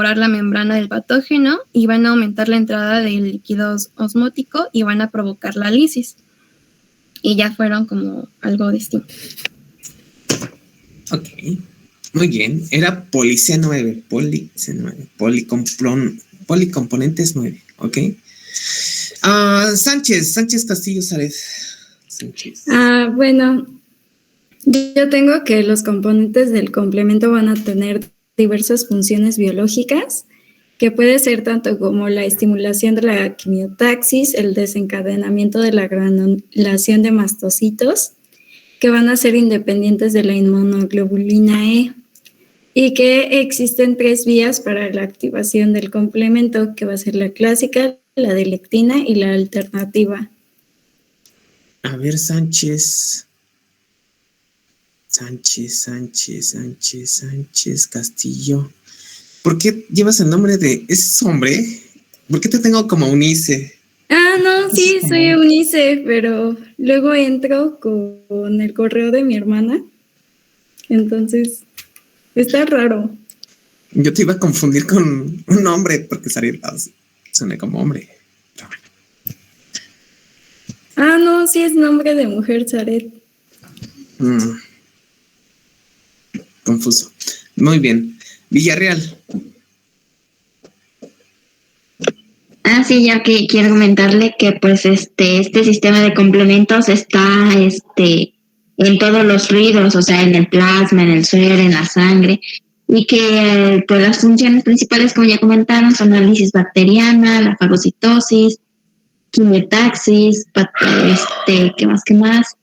la membrana del patógeno y van a aumentar la entrada del líquido osmótico y van a provocar la lisis. Y ya fueron como algo distinto. Ok, muy bien. Era poliC9, policomponentes 9, ok. Sánchez Castillo Sared. Sánchez. Bueno, yo tengo que los componentes del complemento van a tener diversas funciones biológicas, que puede ser tanto como la estimulación de la quimiotaxis, el desencadenamiento de la granulación de mastocitos, que van a ser independientes de la inmunoglobulina E, y que existen 3 vías para la activación del complemento, que va a ser la clásica, la de lectina y la alternativa. A ver, Sánchez Castillo. ¿Por qué llevas el nombre de ese hombre? ¿Por qué te tengo como Unice? No, sí, soy Eunice, pero luego entro con el correo de mi hermana. Entonces, está raro. Yo te iba a confundir con un nombre porque suena como hombre. No, sí es nombre de mujer, Zaret. Confuso. Muy bien. Villarreal. Sí, ya que quiero comentarle que pues este sistema de complementos está en todos los fluidos, o sea, en el plasma, en el suero, en la sangre, y que pues las funciones principales, como ya comentaron, son la lisis bacteriana, la fagocitosis, quimiotaxis, ¿qué más?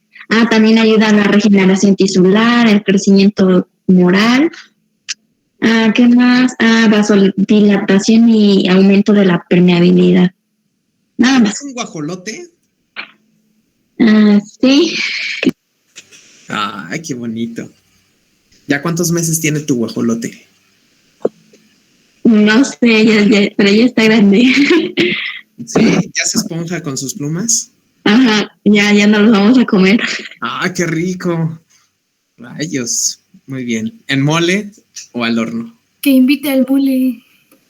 También ayuda a la regeneración tisular, el crecimiento tumoral. ¿Qué más? Vasodilatación y aumento de la permeabilidad. Nada más. ¿Es un guajolote? Sí. Ay, qué bonito. ¿Ya cuántos meses tiene tu guajolote? No sé, pero ya está grande. ¿Sí? ¿Ya se esponja con sus plumas? Ajá, ya nos los vamos a comer. Qué rico. Rayos. Muy bien. ¿En mole o al horno? Que invite al mole.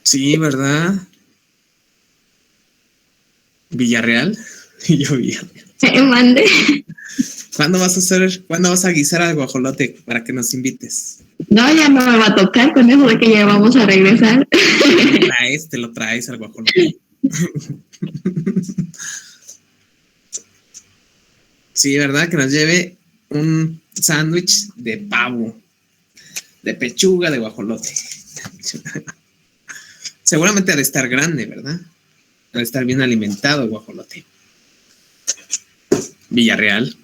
Sí, ¿verdad? ¿Villarreal? Yo Villarreal. Mande. ¿Cuándo vas a guisar al guajolote para que nos invites? No, ya no me va a tocar con eso de que ya vamos a regresar. Te lo traes al guajolote. Sí, ¿verdad? Que nos lleve un sándwich de pavo, de pechuga de guajolote. Seguramente ha de estar grande, ¿verdad? Ha de estar bien alimentado el guajolote. Villarreal.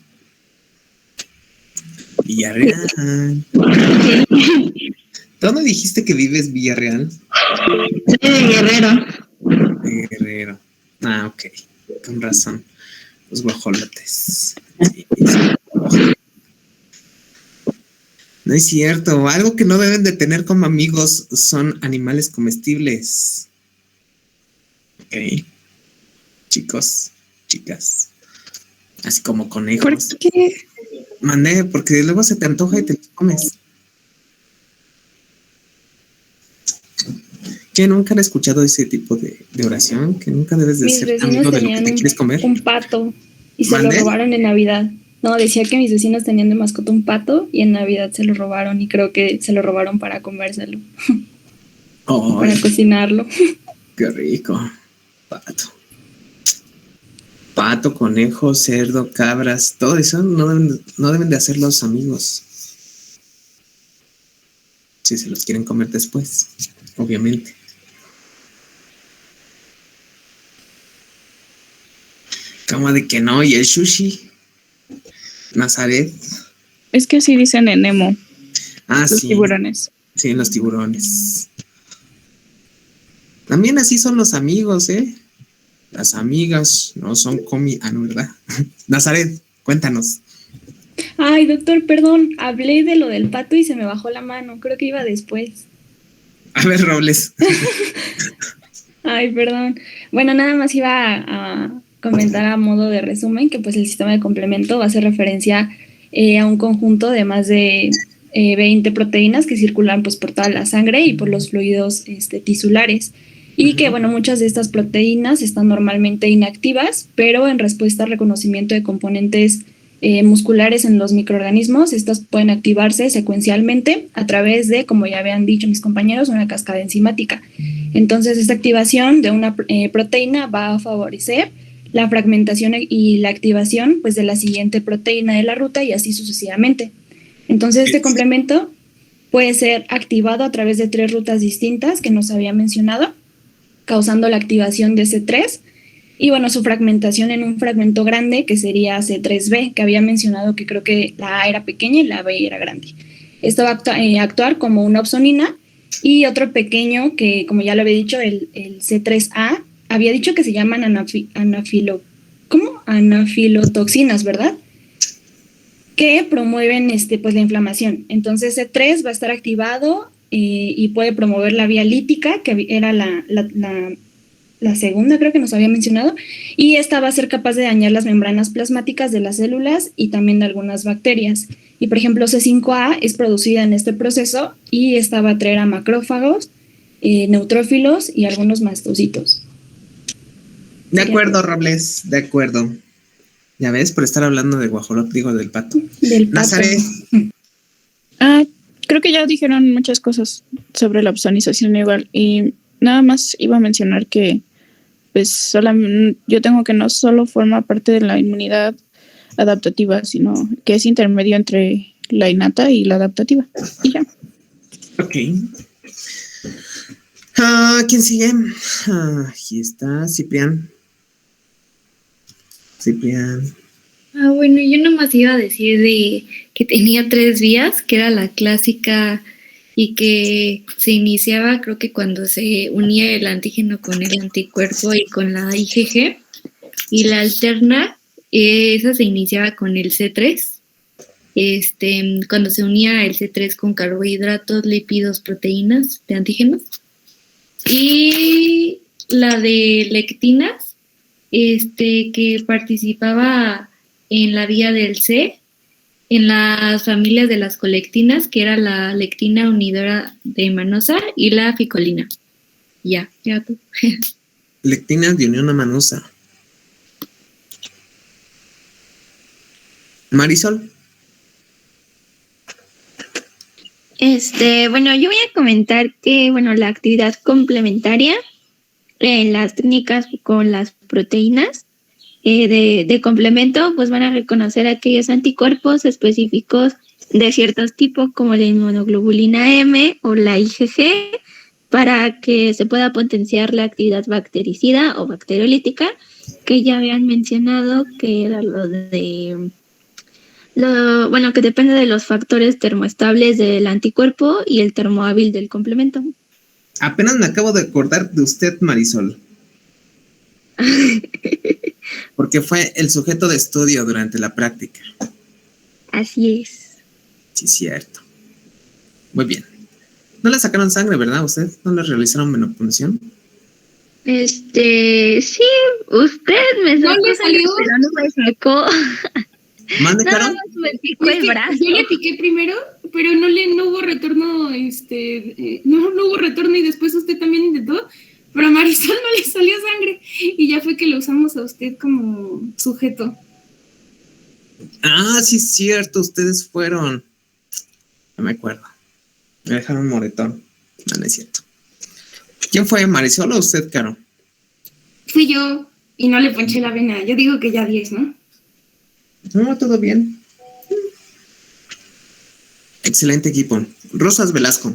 ¿Dónde dijiste que vives, Villarreal? Soy de Guerrero. Ok. Con razón. Los guajolotes. Sí. No es cierto. Algo que no deben de tener como amigos son animales comestibles. Ok. Chicos, chicas. Así como conejos. ¿Por qué? Mandé, porque luego se te antoja y te los comes. ¿Que nunca han escuchado ese tipo de oración? Que nunca debes de ser amigo de lo que te quieres comer. Un pato y se lo robaron en Navidad. No, decía que mis vecinos tenían de mascota un pato y en Navidad se lo robaron y creo que se lo robaron para comérselo. Para cocinarlo. Qué rico. Pato, conejo, cerdo, cabras, todo eso no deben de hacer los amigos. Si se los quieren comer después, obviamente. ¿Cómo de que no? ¿Y el sushi? Nazaret. Es que así dicen en Nemo. Los sí. Tiburones. Sí, los tiburones. También así son los amigos, ¿eh? Las amigas no son no, ¿verdad? Nazaret, cuéntanos. Ay, doctor, perdón, hablé de lo del pato y se me bajó la mano. Creo que iba después. A ver, Robles. Ay, perdón. Bueno, nada más iba a comentar a modo de resumen que pues el sistema de complemento va a hacer referencia a un conjunto de más de 20 proteínas que circulan pues por toda la sangre y por los fluidos tisulares. Y que, bueno, muchas de estas proteínas están normalmente inactivas, pero en respuesta al reconocimiento de componentes musculares en los microorganismos, estas pueden activarse secuencialmente a través de, como ya habían dicho mis compañeros, una cascada enzimática. Entonces, esta activación de una proteína va a favorecer la fragmentación y la activación pues, de la siguiente proteína de la ruta y así sucesivamente. Entonces, este complemento puede ser activado a través de 3 rutas distintas que nos había mencionado, causando la activación de C3 y, bueno, su fragmentación en un fragmento grande que sería C3b, que había mencionado que creo que la A era pequeña y la B era grande. Esto va a actuar como una opsonina y otro pequeño que, como ya lo había dicho, el C3a, había dicho que se llaman anafilotoxinas, ¿verdad? Que promueven pues, la inflamación. Entonces C3 va a estar activado y puede promover la vía lítica, que era la segunda, creo que nos había mencionado, y esta va a ser capaz de dañar las membranas plasmáticas de las células y también de algunas bacterias. Y, por ejemplo, C5a es producida en este proceso y esta va a traer a macrófagos, neutrófilos y algunos mastocitos. De acuerdo, Robles, de acuerdo. Ya ves, por estar hablando de guajolote, digo, del pato. Del pato. Nazaret. Creo que ya dijeron muchas cosas sobre la opsonización igual. Y nada más iba a mencionar que pues yo tengo que no solo forma parte de la inmunidad adaptativa, sino que es intermedio entre la innata y la adaptativa. Y ya. Ok. ¿Quién sigue? Aquí está, Ciprián. Bueno, yo nomás iba a decir de que tenía 3 vías, que era la clásica y que se iniciaba, creo que cuando se unía el antígeno con el anticuerpo y con la IgG, y la alterna, esa se iniciaba con el C3, cuando se unía el C3 con carbohidratos, lípidos, proteínas de antígenos, y la de lectinas, que participaba en la vía del C, en las familias de las colectinas, que era la lectina unidora de manosa y la ficolina. Ya tú. Lectina de unión manosa. Marisol. Bueno, yo voy a comentar que, bueno, la actividad complementaria en las técnicas con las proteínas de complemento, pues van a reconocer aquellos anticuerpos específicos de ciertos tipos como la inmunoglobulina M o la IgG para que se pueda potenciar la actividad bactericida o bacteriolítica, que ya habían mencionado que era que depende de los factores termoestables del anticuerpo y el termohábil del complemento. Apenas me acabo de acordar de usted, Marisol. Porque fue el sujeto de estudio durante la práctica. Así es. Sí, cierto. Muy bien. No le sacaron sangre, ¿verdad? ¿Usted no le realizaron menopunción? Sí, usted me sacó. ¿No le salió? Pero no me sacó. ¿Mande, Caro? Nada más me picó el brazo. Yo le piqué primero, pero no hubo retorno, no hubo retorno y después usted también intentó, pero a Marisol no le salió sangre y ya fue que lo usamos a usted como sujeto. Sí es cierto, ustedes fueron. No me acuerdo. Me dejaron moretón. No es cierto. ¿Quién fue, Marisol o usted, Caro? Fui yo y no le ponché la vena. Yo digo que ya 10, ¿no? No, todo bien. Excelente equipo. Rosas Velasco.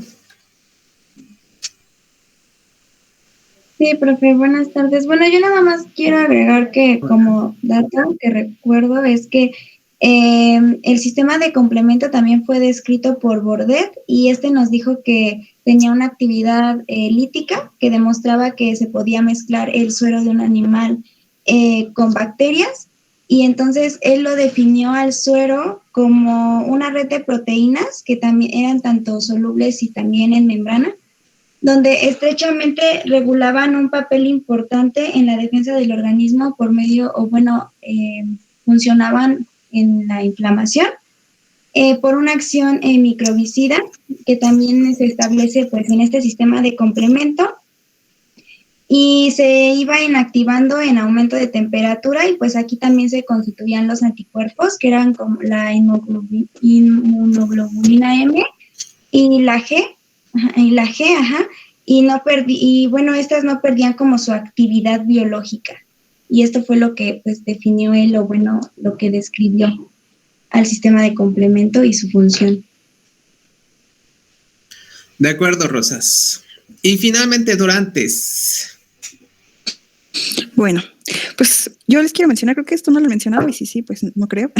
Sí, profe, buenas tardes. Bueno, yo nada más quiero agregar que como dato que recuerdo es que el sistema de complemento también fue descrito por Bordet y nos dijo que tenía una actividad lítica que demostraba que se podía mezclar el suero de un animal con bacterias y entonces él lo definió al suero como una red de proteínas que también eran tanto solubles y también en membrana, donde estrechamente regulaban un papel importante en la defensa del organismo por medio, funcionaban en la inflamación. por una acción microbicida que también se establece pues en este sistema de complemento y se iba inactivando en aumento de temperatura y pues aquí también se constituían los anticuerpos que eran como la inmunoglobulina M y la G, y bueno, estas no perdían como su actividad biológica y esto fue lo que pues definió él, o bueno, lo que describió al sistema de complemento y su función. De acuerdo, Rosas. Y finalmente, Durantes. Bueno, pues yo les quiero mencionar, creo que esto no lo he mencionado, y sí, pues no creo,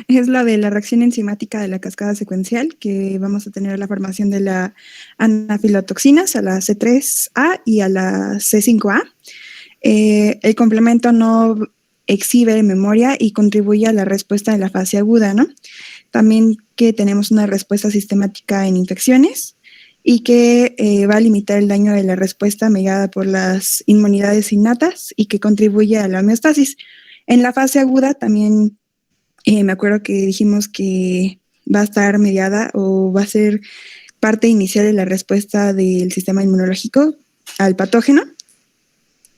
es la de la reacción enzimática de la cascada secuencial, que vamos a tener la formación de la anafilotoxinas a la C3A y a la C5A. El complemento no exhibe memoria y contribuye a la respuesta de la fase aguda, ¿no? También que tenemos una respuesta sistemática en infecciones y que va a limitar el daño de la respuesta mediada por las inmunidades innatas y que contribuye a la homeostasis. En la fase aguda también me acuerdo que dijimos que va a estar mediada o va a ser parte inicial de la respuesta del sistema inmunológico al patógeno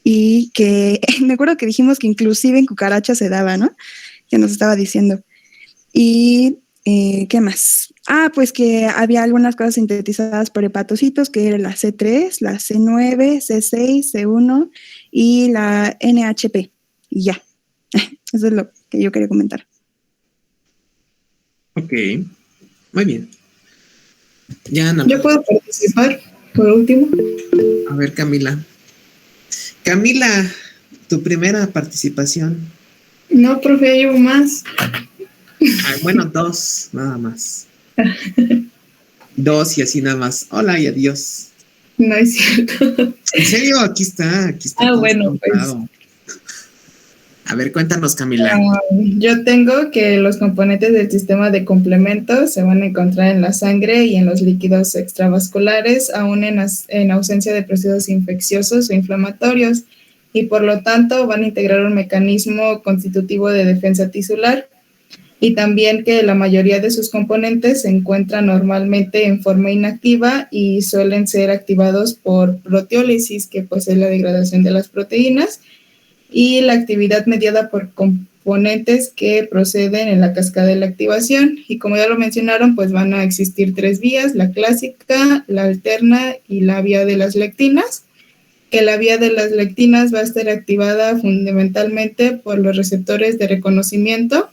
y que me acuerdo que dijimos que inclusive en cucarachas se daba, ¿no? Que nos estaba diciendo. Y ¿qué más? Pues que había algunas cosas sintetizadas por hepatocitos, que era la C3, la C9, C6, C1 y la NHP. Y ya. Eso es lo que yo quería comentar. Ok. Muy bien. Ya, no. ¿Yo puedo participar por último? A ver, Camila. Camila, tu primera participación. No, profe, llevo más. Bueno, 2, nada más. 2 y así nada más. Hola y adiós. No es cierto. En serio, aquí está. Bueno, pues. A ver, cuéntanos, Camila. Yo tengo que los componentes del sistema de complementos se van a encontrar en la sangre y en los líquidos extravasculares, aún en ausencia de procesos infecciosos o inflamatorios, y por lo tanto van a integrar un mecanismo constitutivo de defensa tisular. Y también que la mayoría de sus componentes se encuentran normalmente en forma inactiva y suelen ser activados por proteólisis, que pues es la degradación de las proteínas, y la actividad mediada por componentes que proceden en la cascada de la activación. Y como ya lo mencionaron, pues van a existir 3 vías, la clásica, la alterna y la vía de las lectinas, que la vía de las lectinas va a estar activada fundamentalmente por los receptores de reconocimiento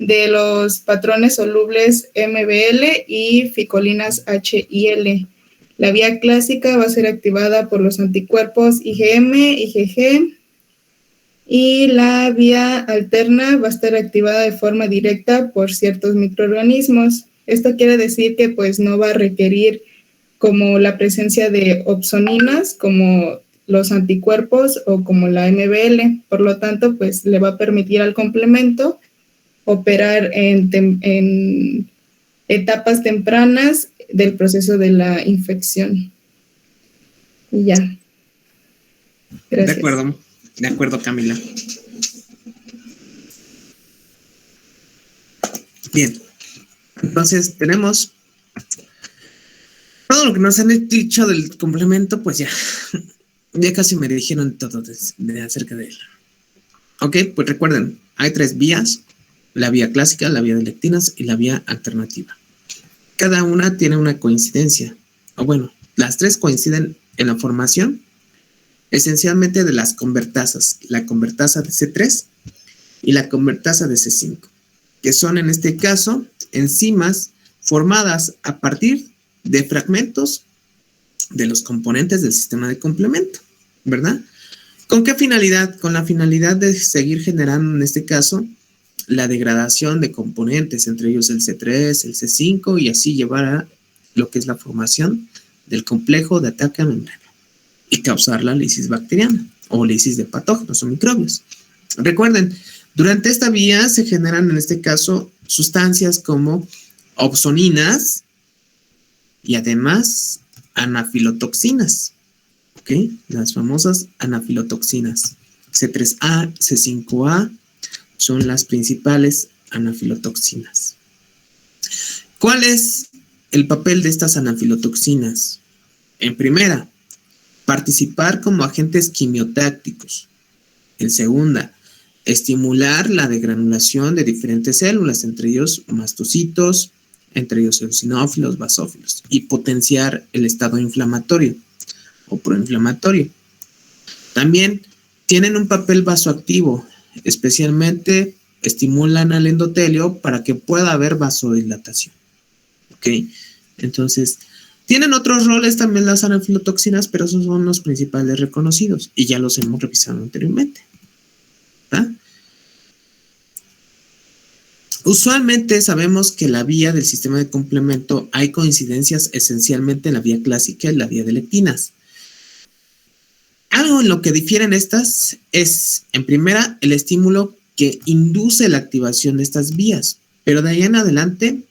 de los patrones solubles MBL y ficolinas HIL. La vía clásica va a ser activada por los anticuerpos IgM, IgG, y la vía alterna va a estar activada de forma directa por ciertos microorganismos. Esto quiere decir que pues no va a requerir como la presencia de opsoninas como los anticuerpos o como la MBL. Por lo tanto, pues le va a permitir al complemento operar en etapas tempranas del proceso de la infección. Y ya. Gracias. De acuerdo, Camila. Bien. Entonces, tenemos todo lo que nos han dicho del complemento, pues ya casi me dijeron todo acerca de él. Ok, pues recuerden, hay 3 vías. La vía clásica, la vía de lectinas y la vía alternativa. Cada una tiene una coincidencia, o bueno, las 3 coinciden en la formación esencialmente de las convertasas, la convertasa de C3 y la convertasa de C5, que son en este caso enzimas formadas a partir de fragmentos de los componentes del sistema de complemento, ¿verdad? ¿Con qué finalidad? Con la finalidad de seguir generando en este caso la degradación de componentes, entre ellos el C3, el C5, y así llevar a lo que es la formación del complejo de ataque a membrana y causar la lisis bacteriana o lisis de patógenos o microbios. Recuerden, durante esta vía se generan en este caso sustancias como opsoninas y además anafilotoxinas, ¿ok? Las famosas anafilotoxinas. C3A, C5A son las principales anafilotoxinas. ¿Cuál es el papel de estas anafilotoxinas? En primera, participar como agentes quimiotácticos. En segunda, estimular la degranulación de diferentes células, entre ellos mastocitos, entre ellos eosinófilos, basófilos, y potenciar el estado inflamatorio o proinflamatorio. También tienen un papel vasoactivo, especialmente estimulan al endotelio para que pueda haber vasodilatación. ¿Ok? Entonces, tienen otros roles también las anafilotoxinas, pero esos son los principales reconocidos y ya los hemos revisado anteriormente. ¿Ah? Usualmente sabemos que la vía del sistema de complemento hay coincidencias esencialmente en la vía clásica y la vía de leptinas. Algo en lo que difieren estas es, en primera, el estímulo que induce la activación de estas vías, pero de ahí en adelante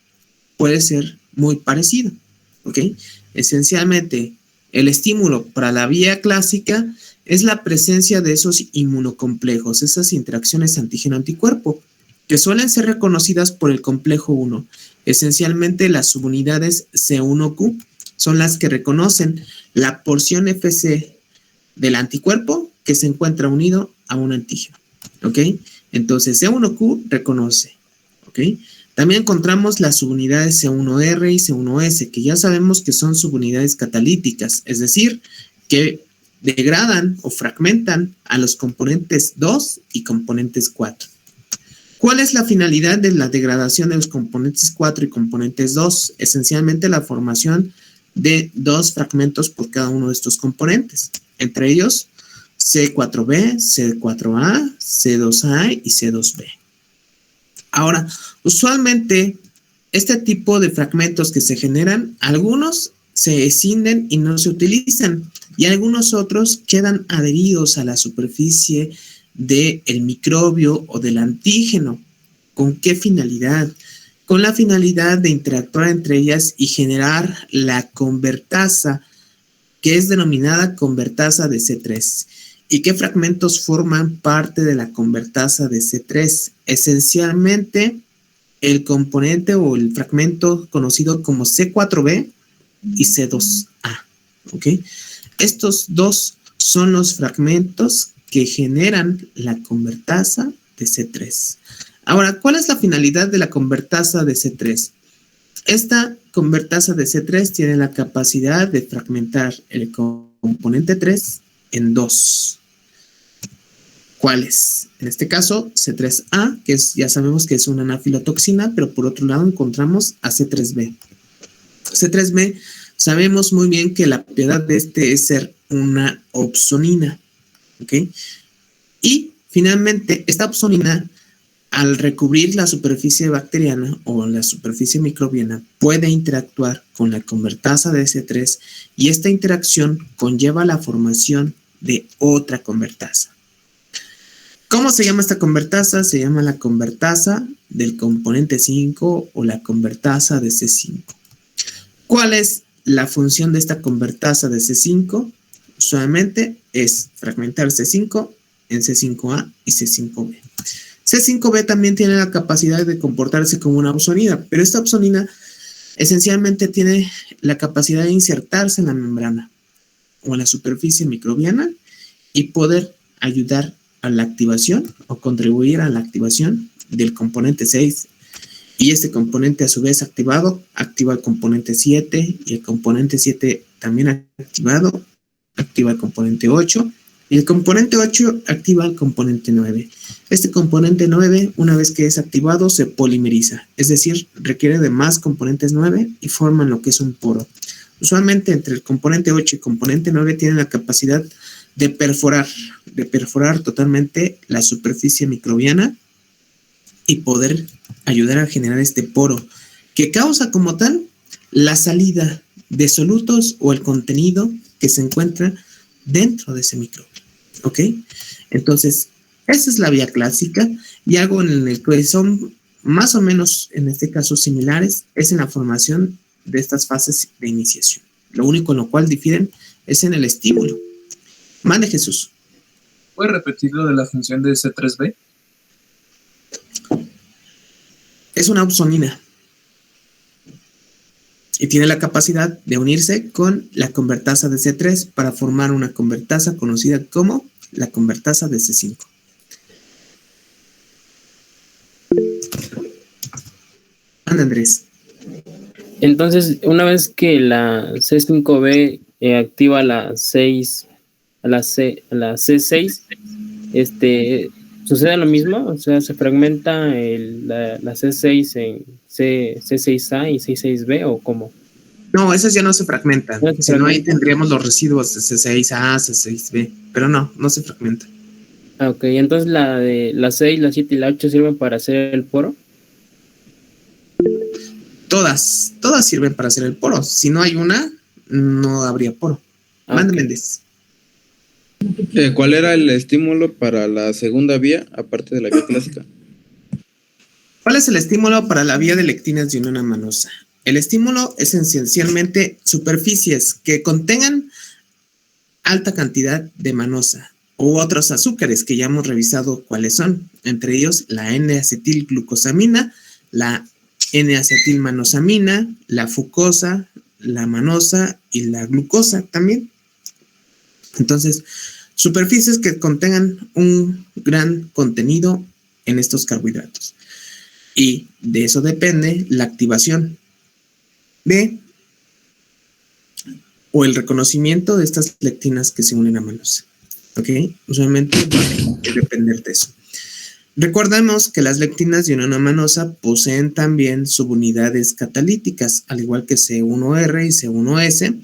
puede ser muy parecido, ¿ok? Esencialmente, el estímulo para la vía clásica es la presencia de esos inmunocomplejos, esas interacciones antígeno-anticuerpo, que suelen ser reconocidas por el complejo 1. Esencialmente, las subunidades C1Q son las que reconocen la porción FC del anticuerpo que se encuentra unido a un antígeno, ¿ok? Entonces, C1Q reconoce, ¿ok? También encontramos las subunidades C1R y C1S, que ya sabemos que son subunidades catalíticas, es decir, que degradan o fragmentan a los componentes 2 y componentes 4. ¿Cuál es la finalidad de la degradación de los componentes 4 y componentes 2? Esencialmente la formación de 2 fragmentos por cada uno de estos componentes, entre ellos C4b, C4a, C2a y C2b. Ahora, usualmente este tipo de fragmentos que se generan, algunos se escinden y no se utilizan y algunos otros quedan adheridos a la superficie del microbio o del antígeno. ¿Con qué finalidad? Con la finalidad de interactuar entre ellas y generar la convertasa, que es denominada convertasa de C3. ¿Y qué fragmentos forman parte de la convertasa de C3? Esencialmente, el componente o el fragmento conocido como C4b y C2a. ¿Ok? Estos dos son los fragmentos que generan la convertasa de C3. Ahora, ¿cuál es la finalidad de la convertasa de C3? Esta convertasa de C3 tiene la capacidad de fragmentar el componente 3 en 2. ¿Cuáles? En este caso, C3A, que ya sabemos que es una anafilotoxina, pero por otro lado encontramos a C3B. C3B, sabemos muy bien que la propiedad de este es ser una opsonina. ¿Ok? Y finalmente, esta opsonina, al recubrir la superficie bacteriana o la superficie microbiana, puede interactuar con la convertasa de C3 y esta interacción conlleva la formación de otra convertasa. ¿Cómo se llama esta convertasa? Se llama la convertasa del componente 5 o la convertasa de C5. ¿Cuál es la función de esta convertasa de C5? Usualmente es fragmentar C5 en C5A y C5B. C5B también tiene la capacidad de comportarse como una opsonina, pero esta opsonina esencialmente tiene la capacidad de insertarse en la membrana o en la superficie microbiana y poder ayudar a la activación o contribuir a la activación del componente 6. Y este componente a su vez activado activa el componente 7 y el componente 7 también activado activa el componente 8 y el componente 8 activa el componente 9. Este componente 9, una vez que es activado, se polimeriza, es decir, requiere de más componentes 9 y forman lo que es un poro. Usualmente entre el componente 8 y el componente 9 tienen la capacidad de perforar totalmente la superficie microbiana y poder ayudar a generar este poro que causa como tal la salida de solutos o el contenido que se encuentra dentro de ese microbio. ¿Ok? Entonces, esa es la vía clásica y algo en el que son más o menos, en este caso, similares, es en la formación de estas fases de iniciación. Lo único en lo cual difieren es en el estímulo. Mande, Jesús. ¿Puedes repetir lo de la función de C3B? Es una opsonina. y tiene la capacidad de unirse con la convertasa de C3 para formar una convertasa conocida como la convertasa de C5. Anda, Andrés. Entonces, una vez que la C5B activa la 6, a la C6, sucede lo mismo, o sea, se fragmenta la C6 en C6A y C6B, ¿o cómo? No, esas ya no se fragmentan. ¿No se Si no, ahí fragmentan? tendríamos los residuos de C6A, C6B, pero no se fragmentan. Ah, ok, entonces la de la 6, la 7 y la 8 sirven para hacer el poro. Todas sirven para hacer el poro. Si no hay una, no habría poro. Mande, Méndez. ¿Cuál era el estímulo para la segunda vía, aparte de la vía clásica? ¿Cuál es el estímulo para la vía de lectinas de unión amanosa? El estímulo es esencialmente superficies que contengan alta cantidad de manosa u otros azúcares que ya hemos revisado cuáles son, entre ellos la N-acetilglucosamina, la N-acetilmanosamina, la fucosa, la manosa y la glucosa también. Entonces, superficies que contengan un gran contenido en estos carbohidratos. Y de eso depende la activación o el reconocimiento de estas lectinas que se unen a manosa. ¿Ok? Usualmente va a depender de eso. Recordemos que las lectinas de unión amanosa poseen también subunidades catalíticas, al igual que C1R y C1S.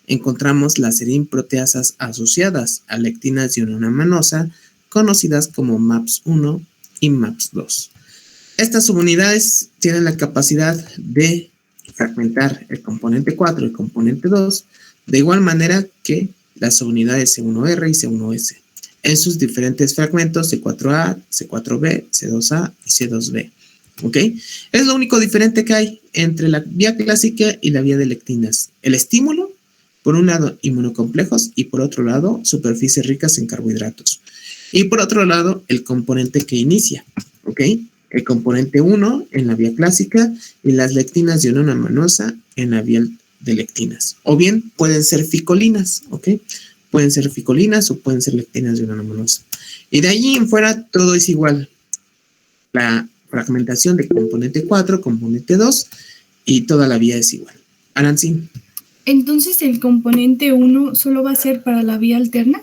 Encontramos las serinproteasas asociadas a lectinas de unión amanosa, conocidas como MAPS1 y MAPS2. Estas subunidades tienen la capacidad de fragmentar el componente 4 y el componente 2, de igual manera que las subunidades C1R y C1S, en sus diferentes fragmentos C4A, C4B, C2A y C2B. ¿Ok? Es lo único diferente que hay entre la vía clásica y la vía de lectinas. El estímulo, por un lado, inmunocomplejos y por otro lado, superficies ricas en carbohidratos. Y por otro lado, el componente que inicia. ¿Ok? El componente 1 en la vía clásica y las lectinas de unión amanosa en la vía de lectinas. O bien pueden ser ficolinas, ¿ok? Pueden ser ficolinas o pueden ser lectinas de unión amanosa. Y de allí en fuera todo es igual. La fragmentación de componente 4, componente 2 y toda la vía es igual. Aranzi. Entonces, ¿el componente 1 solo va a ser para la vía alterna?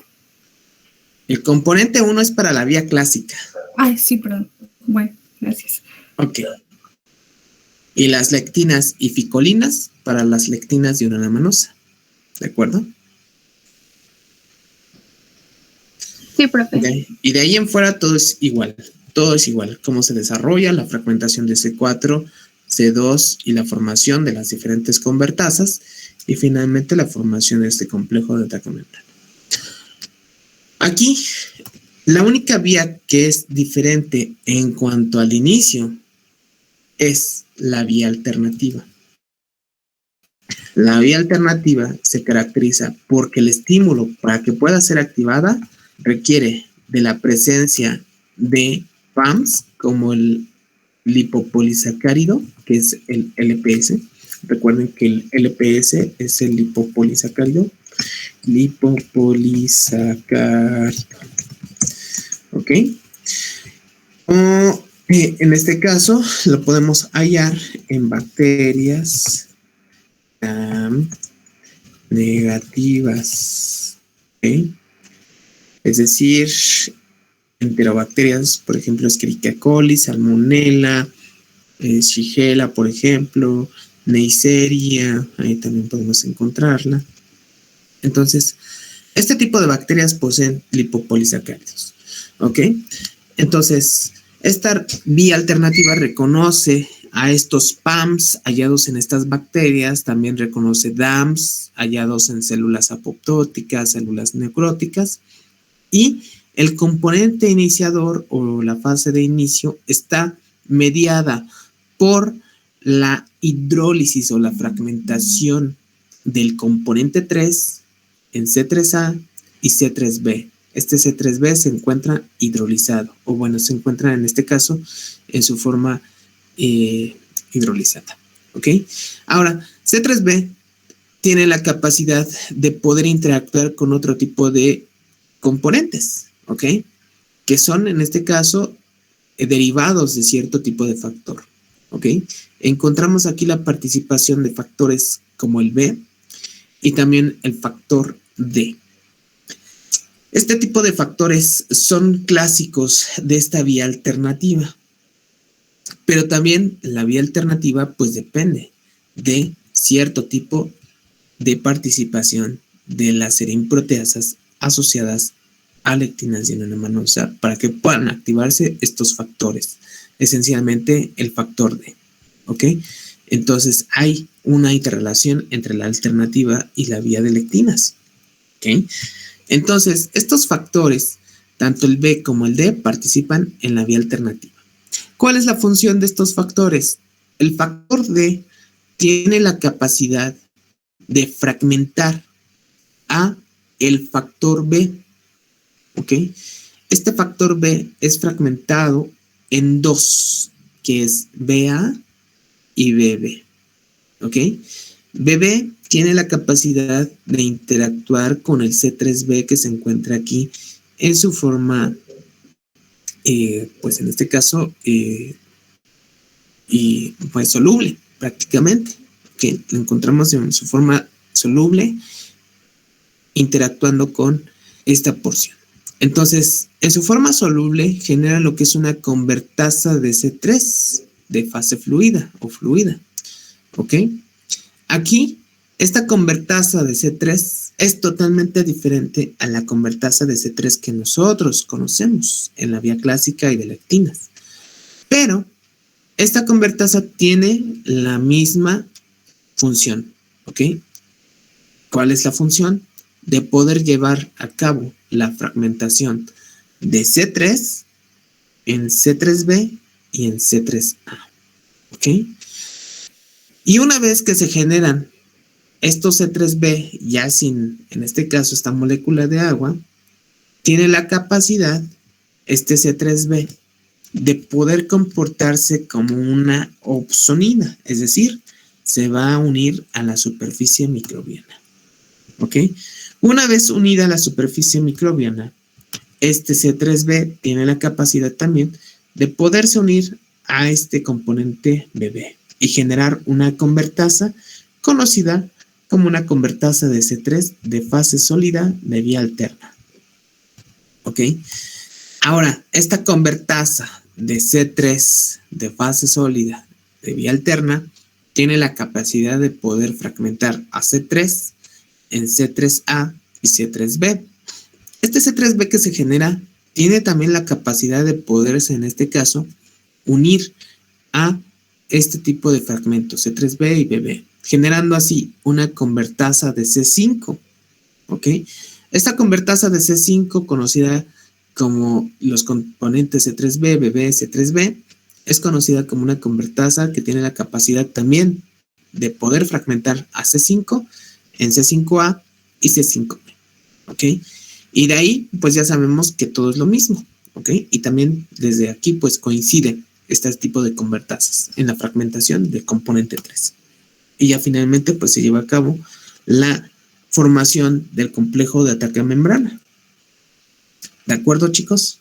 El componente 1 es para la vía clásica. Ah, sí, perdón. Bueno, gracias. Ok. Y las lectinas y ficolinas para las lectinas de unión amanosa. ¿De acuerdo? Sí, profe. Okay. Y de ahí en fuera todo es igual. Todo es igual. Cómo se desarrolla la fragmentación de C4, C2 y la formación de las diferentes convertasas. Y finalmente la formación de este complejo de tacomembrana. Aquí, la única vía que es diferente en cuanto al inicio es la vía alternativa. La vía alternativa se caracteriza porque el estímulo para que pueda ser activada requiere de la presencia de PAMs como el lipopolisacárido, que es el LPS. Recuerden que el LPS es el lipopolisacárido. ¿Ok? En este caso lo podemos hallar en bacterias negativas. ¿Ok? Es decir, enterobacterias, por ejemplo, Escherichia coli, Salmonella, Shigella, por ejemplo, Neisseria, ahí también podemos encontrarla. Entonces, este tipo de bacterias poseen lipopolisacáridos. ¿Ok? Entonces, esta vía alternativa reconoce a estos PAMs hallados en estas bacterias, también reconoce DAMs hallados en células apoptóticas, células necróticas, y el componente iniciador o la fase de inicio está mediada por la hidrólisis o la fragmentación del componente 3 en C3A y C3B. Este C3B se encuentra hidrolizado, o bueno, se encuentra en este caso en su forma hidrolizada. ¿Ok? Ahora, C3b tiene la capacidad de poder interactuar con otro tipo de componentes, ¿ok? Que son, en este caso, derivados de cierto tipo de factor, ¿ok? Encontramos aquí la participación de factores como el B y también el factor D. Este tipo de factores son clásicos de esta vía alternativa, pero también la vía alternativa pues depende de cierto tipo de participación de las serinproteasas asociadas a lectinas dienonomanosa para que puedan activarse estos factores, esencialmente el factor D, ¿ok? Entonces hay una interrelación entre la alternativa y la vía de lectinas, ¿ok? Entonces, estos factores, tanto el B como el D, participan en la vía alternativa. ¿Cuál es la función de estos factores? El factor D tiene la capacidad de fragmentar a el factor B, ¿ok? Este factor B es fragmentado en dos, que es BA y BB, ¿ok? BB tiene la capacidad de interactuar con el C3b que se encuentra aquí en su forma, pues en este caso, y pues soluble prácticamente, que lo encontramos en su forma soluble interactuando con esta porción. Entonces, en su forma soluble genera lo que es una convertasa de C3 de fase fluida o fluida, ¿ok? Aquí, esta convertasa de C3 es totalmente diferente a la convertasa de C3 que nosotros conocemos en la vía clásica y de lectinas. Pero esta convertasa tiene la misma función, ¿ok? ¿Cuál es la función? De poder llevar a cabo la fragmentación de C3 en C3b y en C3a, ¿ok? Y una vez que se generan estos C3b, ya sin, en este caso, esta molécula de agua, tiene la capacidad, este C3b, de poder comportarse como una opsonida, es decir, se va a unir a la superficie microbiana, ¿ok? Una vez unida a la superficie microbiana, este C3b tiene la capacidad también de poderse unir a este componente BB y generar una convertasa conocida como una convertasa de C3 de fase sólida de vía alterna. ¿Ok? Ahora, esta convertasa de C3 de fase sólida de vía alterna tiene la capacidad de poder fragmentar a C3 en C3A y C3B. Este C3B que se genera tiene también la capacidad de poderse, en este caso, unir a este tipo de fragmentos, C3b y BB, generando así una convertasa de C5, ¿ok? Esta convertasa de C5, conocida como los componentes C3b, BB, C3b, es conocida como una convertasa que tiene la capacidad también de poder fragmentar a C5 en C5a y C5b, ¿ok? Y de ahí, pues ya sabemos que todo es lo mismo, ¿ok? Y también desde aquí, pues coinciden este tipo de convertasas en la fragmentación del componente 3. Y ya finalmente, pues se lleva a cabo la formación del complejo de ataque a membrana. ¿De acuerdo, chicos?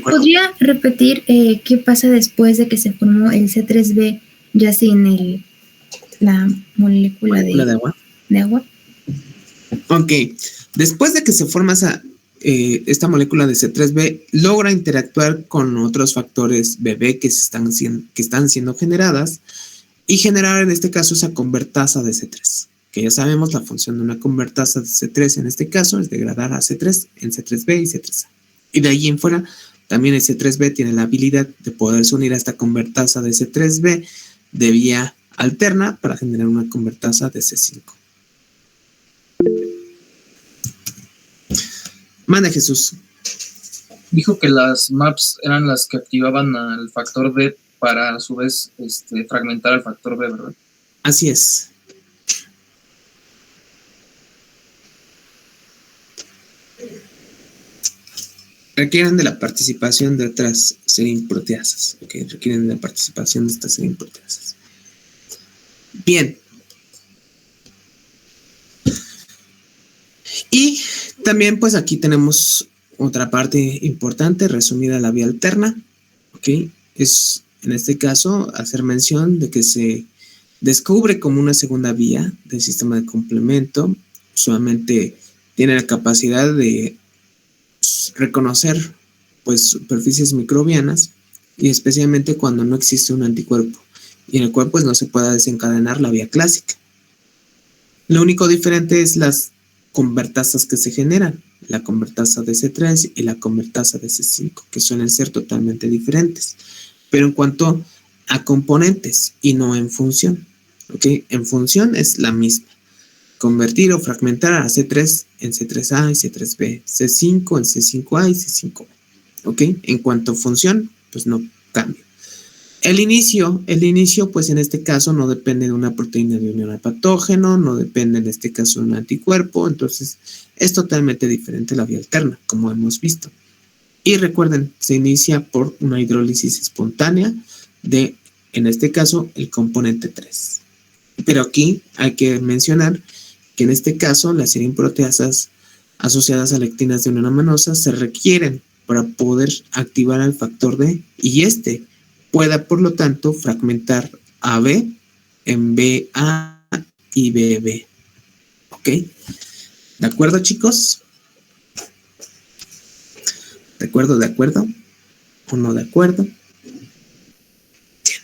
¿Podría repetir qué pasa después de que se formó el C3b ya sin la molécula de agua? Ok, después de que se forma esta molécula de C3b, logra interactuar con otros factores BB que están siendo generadas y generar en este caso esa convertasa de C3, que ya sabemos la función de una convertasa de C3 en este caso es degradar a C3 en C3b y C3a. Y de ahí en fuera, también el C3b tiene la habilidad de poderse unir a esta convertasa de C3b de vía alterna para generar una convertasa de C5. Manda, Jesús. Dijo que las MAPs eran las que activaban al factor D para a su vez fragmentar al factor B, ¿verdad? Así es. requieren de la participación de otras serinproteasas. ¿Ok? Requieren de la participación de estas serinproteasas. Bien. Y también pues aquí tenemos otra parte importante, resumida la vía alterna. ¿Ok? Es en este caso hacer mención de que se descubre como una segunda vía del sistema de complemento. Solamente tiene la capacidad de reconocer pues superficies microbianas y especialmente cuando no existe un anticuerpo y en el cual pues no se pueda desencadenar la vía clásica. Lo único diferente es las convertasas que se generan, la convertasa de C3 y la convertasa de C5, que suelen ser totalmente diferentes, pero en cuanto a componentes y no en función. ¿Ok? En función es la misma. Convertir o fragmentar a C3 en C3A y C3B, C5 en C5A y C5B. ¿Ok? En cuanto a función, pues no cambia. El inicio, pues en este caso no depende de una proteína de unión al patógeno, no depende en este caso de un anticuerpo, entonces es totalmente diferente la vía alterna, como hemos visto. Y recuerden, se inicia por una hidrólisis espontánea de, en este caso, el componente 3. Pero aquí hay que mencionar que en este caso las serinproteasas asociadas a lectinas de unión amanosa se requieren para poder activar al factor D y este pueda, por lo tanto, fragmentar AB en BA y BB. ¿Ok? ¿De acuerdo, chicos? ¿De acuerdo? ¿De acuerdo? ¿O no de acuerdo? Bien.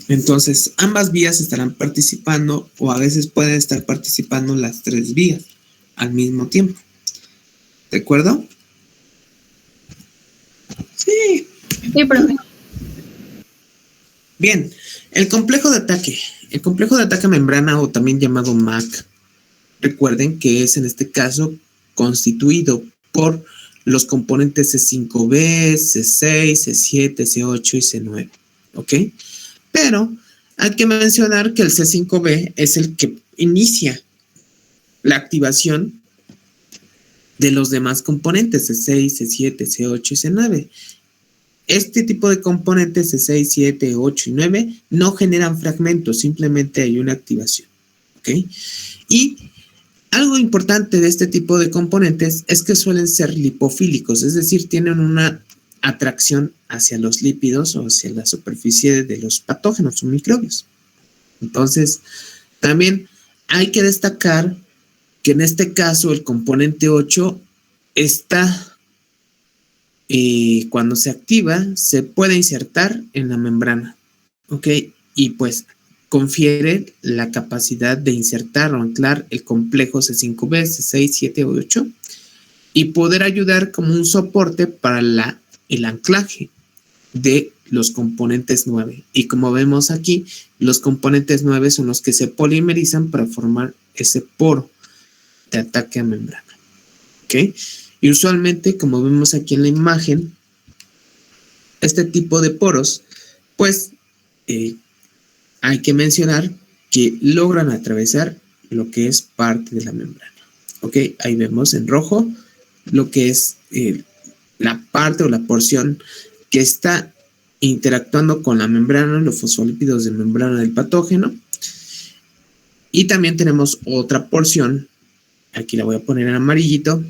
Entonces, ambas vías estarán participando o a veces pueden estar participando las tres vías al mismo tiempo. ¿De acuerdo? Sí. Sí, profe. Bien, el complejo de ataque. El complejo de ataque a membrana o también llamado MAC. Recuerden que es en este caso constituido por los componentes C5b, C6, C7, C8 y C9. ¿Ok? Pero hay que mencionar que el C5b es el que inicia la activación de los demás componentes, C6, C7, C8 y C9. Este tipo de componentes C6, 7, 8 y 9 no generan fragmentos, simplemente hay una activación. ¿Ok? Y algo importante de este tipo de componentes es que suelen ser lipofílicos, es decir, tienen una atracción hacia los lípidos o hacia la superficie de los patógenos o microbios. Entonces, también hay que destacar que en este caso el componente 8 está, cuando se activa, se puede insertar en la membrana, ¿ok? Y pues confiere la capacidad de insertar o anclar el complejo C5b, C6, 7 o 8 y poder ayudar como un soporte para el anclaje de los componentes 9. Y como vemos aquí, los componentes 9 son los que se polimerizan para formar ese poro de ataque a membrana. ¿Ok? Y usualmente, como vemos aquí en la imagen, este tipo de poros, pues hay que mencionar que logran atravesar lo que es parte de la membrana. ¿Ok? Ahí vemos en rojo lo que es la parte o la porción que está interactuando con la membrana, los fosfolípidos de membrana del patógeno. Y también tenemos otra porción, aquí la voy a poner en amarillito,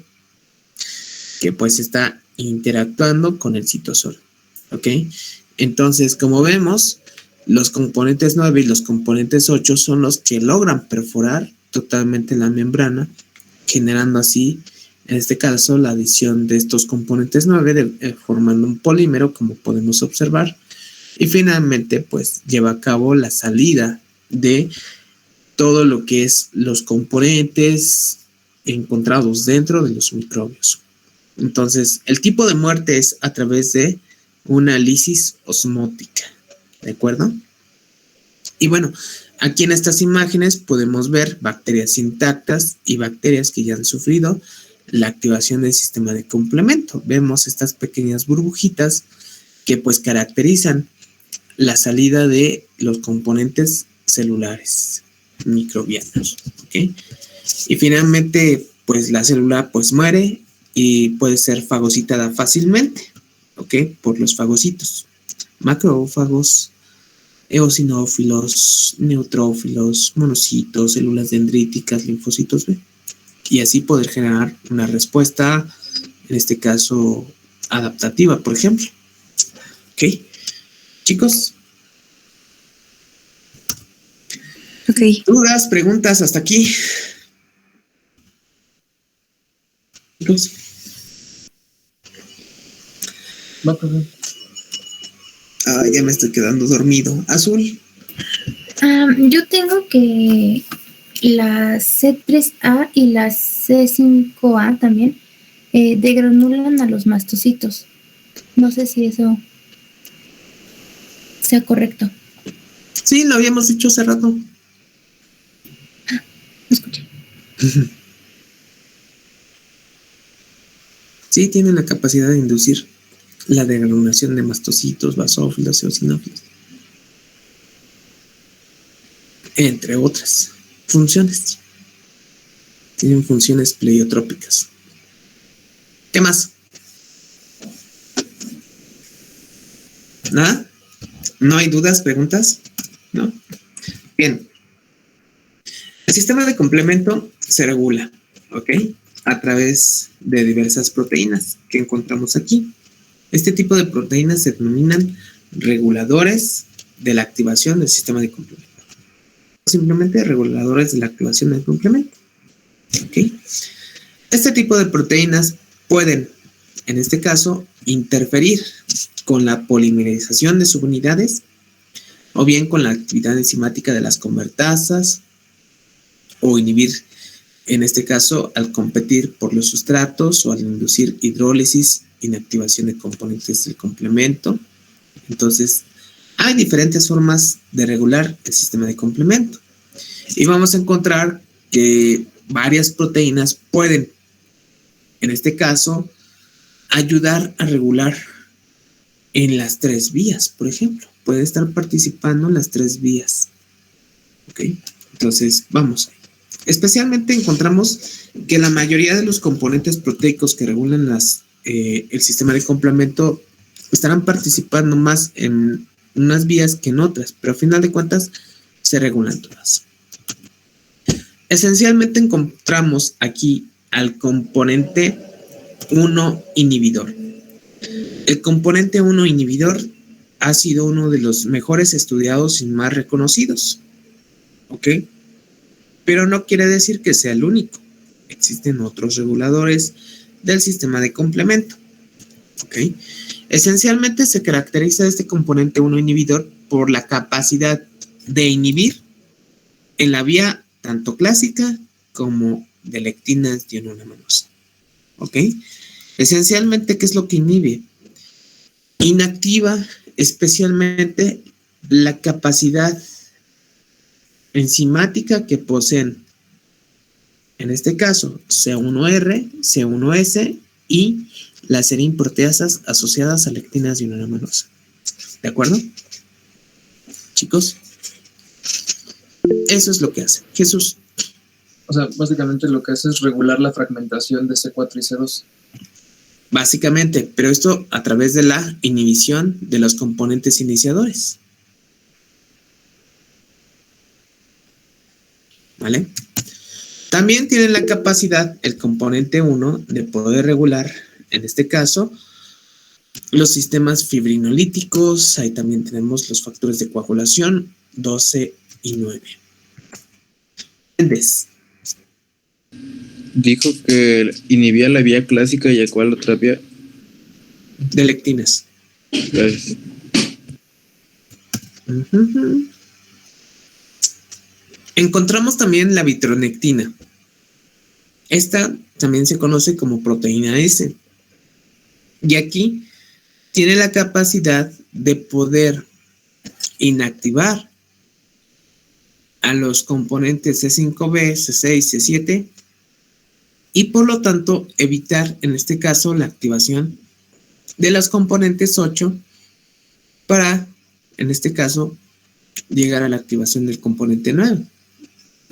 que pues está interactuando con el citosol. ¿Ok? Entonces, como vemos, los componentes 9 y los componentes 8 son los que logran perforar totalmente la membrana, generando así, en este caso, la adición de estos componentes 9, formando un polímero, como podemos observar. Y finalmente, pues, lleva a cabo la salida de todo lo que es los componentes encontrados dentro de los microbios. Entonces, el tipo de muerte es a través de una lisis osmótica. ¿De acuerdo? Y bueno, aquí en estas imágenes podemos ver bacterias intactas y bacterias que ya han sufrido la activación del sistema de complemento. Vemos estas pequeñas burbujitas que pues caracterizan la salida de los componentes celulares microbianos. ¿Ok? Y finalmente, pues la célula pues muere y puede ser fagocitada fácilmente, ¿ok? Por los fagocitos, macrófagos, eosinófilos, neutrófilos, monocitos, células dendríticas, linfocitos B. Y así poder generar una respuesta, en este caso, adaptativa, por ejemplo. ¿Ok? Chicos. Ok. ¿Dudas, preguntas hasta aquí? Chicos. Ya me estoy quedando dormido. Azul. Yo tengo que la C3A y la C5A también degranulan a los mastocitos. No sé si eso sea correcto. Sí, lo habíamos dicho hace rato. No escuché. Sí, tienen la capacidad de inducir la degranulación de mastocitos, basófilos, eosinófilos, entre otras funciones. Tienen funciones pleiotrópicas. ¿Qué más? ¿Nada? ¿No hay dudas, preguntas? ¿No? Bien. El sistema de complemento se regula, ¿ok? A través de diversas proteínas que encontramos aquí. Este tipo de proteínas se denominan reguladores de la activación del sistema de complemento. Simplemente reguladores de la activación del complemento. ¿Ok? Este tipo de proteínas pueden, en este caso, interferir con la polimerización de subunidades o bien con la actividad enzimática de las convertasas o inhibir, en este caso, al competir por los sustratos o al inducir hidrólisis, inactivación de componentes del complemento. Entonces, hay diferentes formas de regular el sistema de complemento. Y vamos a encontrar que varias proteínas pueden, en este caso, ayudar a regular en las 3 vías, por ejemplo. Puede estar participando en las 3 vías. ¿Ok? Entonces, vamos. Especialmente encontramos que la mayoría de los componentes proteicos que regulan el sistema de complemento estarán participando más en unas vías que en otras, pero a final de cuentas se regulan todas. Esencialmente encontramos aquí al componente 1 inhibidor. El componente 1 inhibidor ha sido uno de los mejores estudiados y más reconocidos. ¿Ok? Pero no quiere decir que sea el único. Existen otros reguladores del sistema de complemento. ¿Ok? Esencialmente se caracteriza este componente 1 inhibidor por la capacidad de inhibir en la vía tanto clásica como de lectinas dionolaminosa. ¿Ok? Esencialmente, ¿qué es lo que inhibe? Inactiva especialmente la capacidad enzimática que poseen, en este caso, C1R, C1S y las serine-proteasas asociadas a lectinas dionolaminosa. ¿De acuerdo? Chicos, eso es lo que hace. Jesús. O sea, básicamente lo que hace es regular la fragmentación de C4 y C2. Básicamente, pero esto a través de la inhibición de los componentes iniciadores. ¿Vale? También tiene la capacidad, el componente 1, de poder regular, en este caso, los sistemas fibrinolíticos. Ahí también tenemos los factores de coagulación 12 y 9. ¿Entiendes? Dijo que inhibía la vía clásica y a cuál otra vía. De lectinas. Gracias. Encontramos también la vitronectina. Esta también se conoce como proteína S. Y aquí tiene la capacidad de poder inactivar a los componentes C5b, C6, C7 y por lo tanto evitar en este caso la activación de los componentes 8 para en este caso llegar a la activación del componente 9.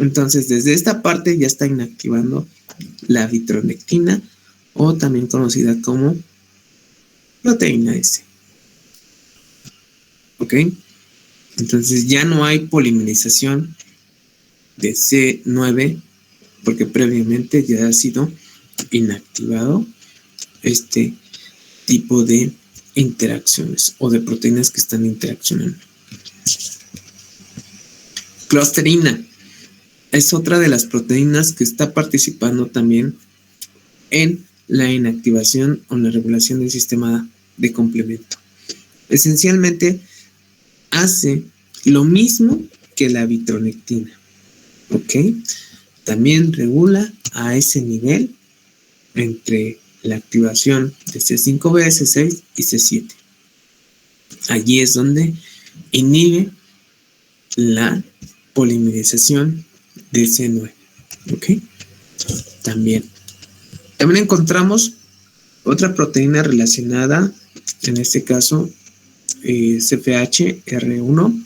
Entonces, desde esta parte ya está inactivando la vitronectina, o también conocida como proteína S. ¿Ok? Entonces ya no hay polimerización de C9 porque previamente ya ha sido inactivado este tipo de interacciones o de proteínas que están interaccionando. Closterina es otra de las proteínas que está participando también en la inactivación o la regulación del sistema de complemento. Esencialmente hace lo mismo que la vitronectina, ¿ok? También regula a ese nivel entre la activación de C5b, C6 y C7. Allí es donde inhibe la polimerización de C9, ¿ok? También encontramos otra proteína relacionada, en este caso CFH-R1,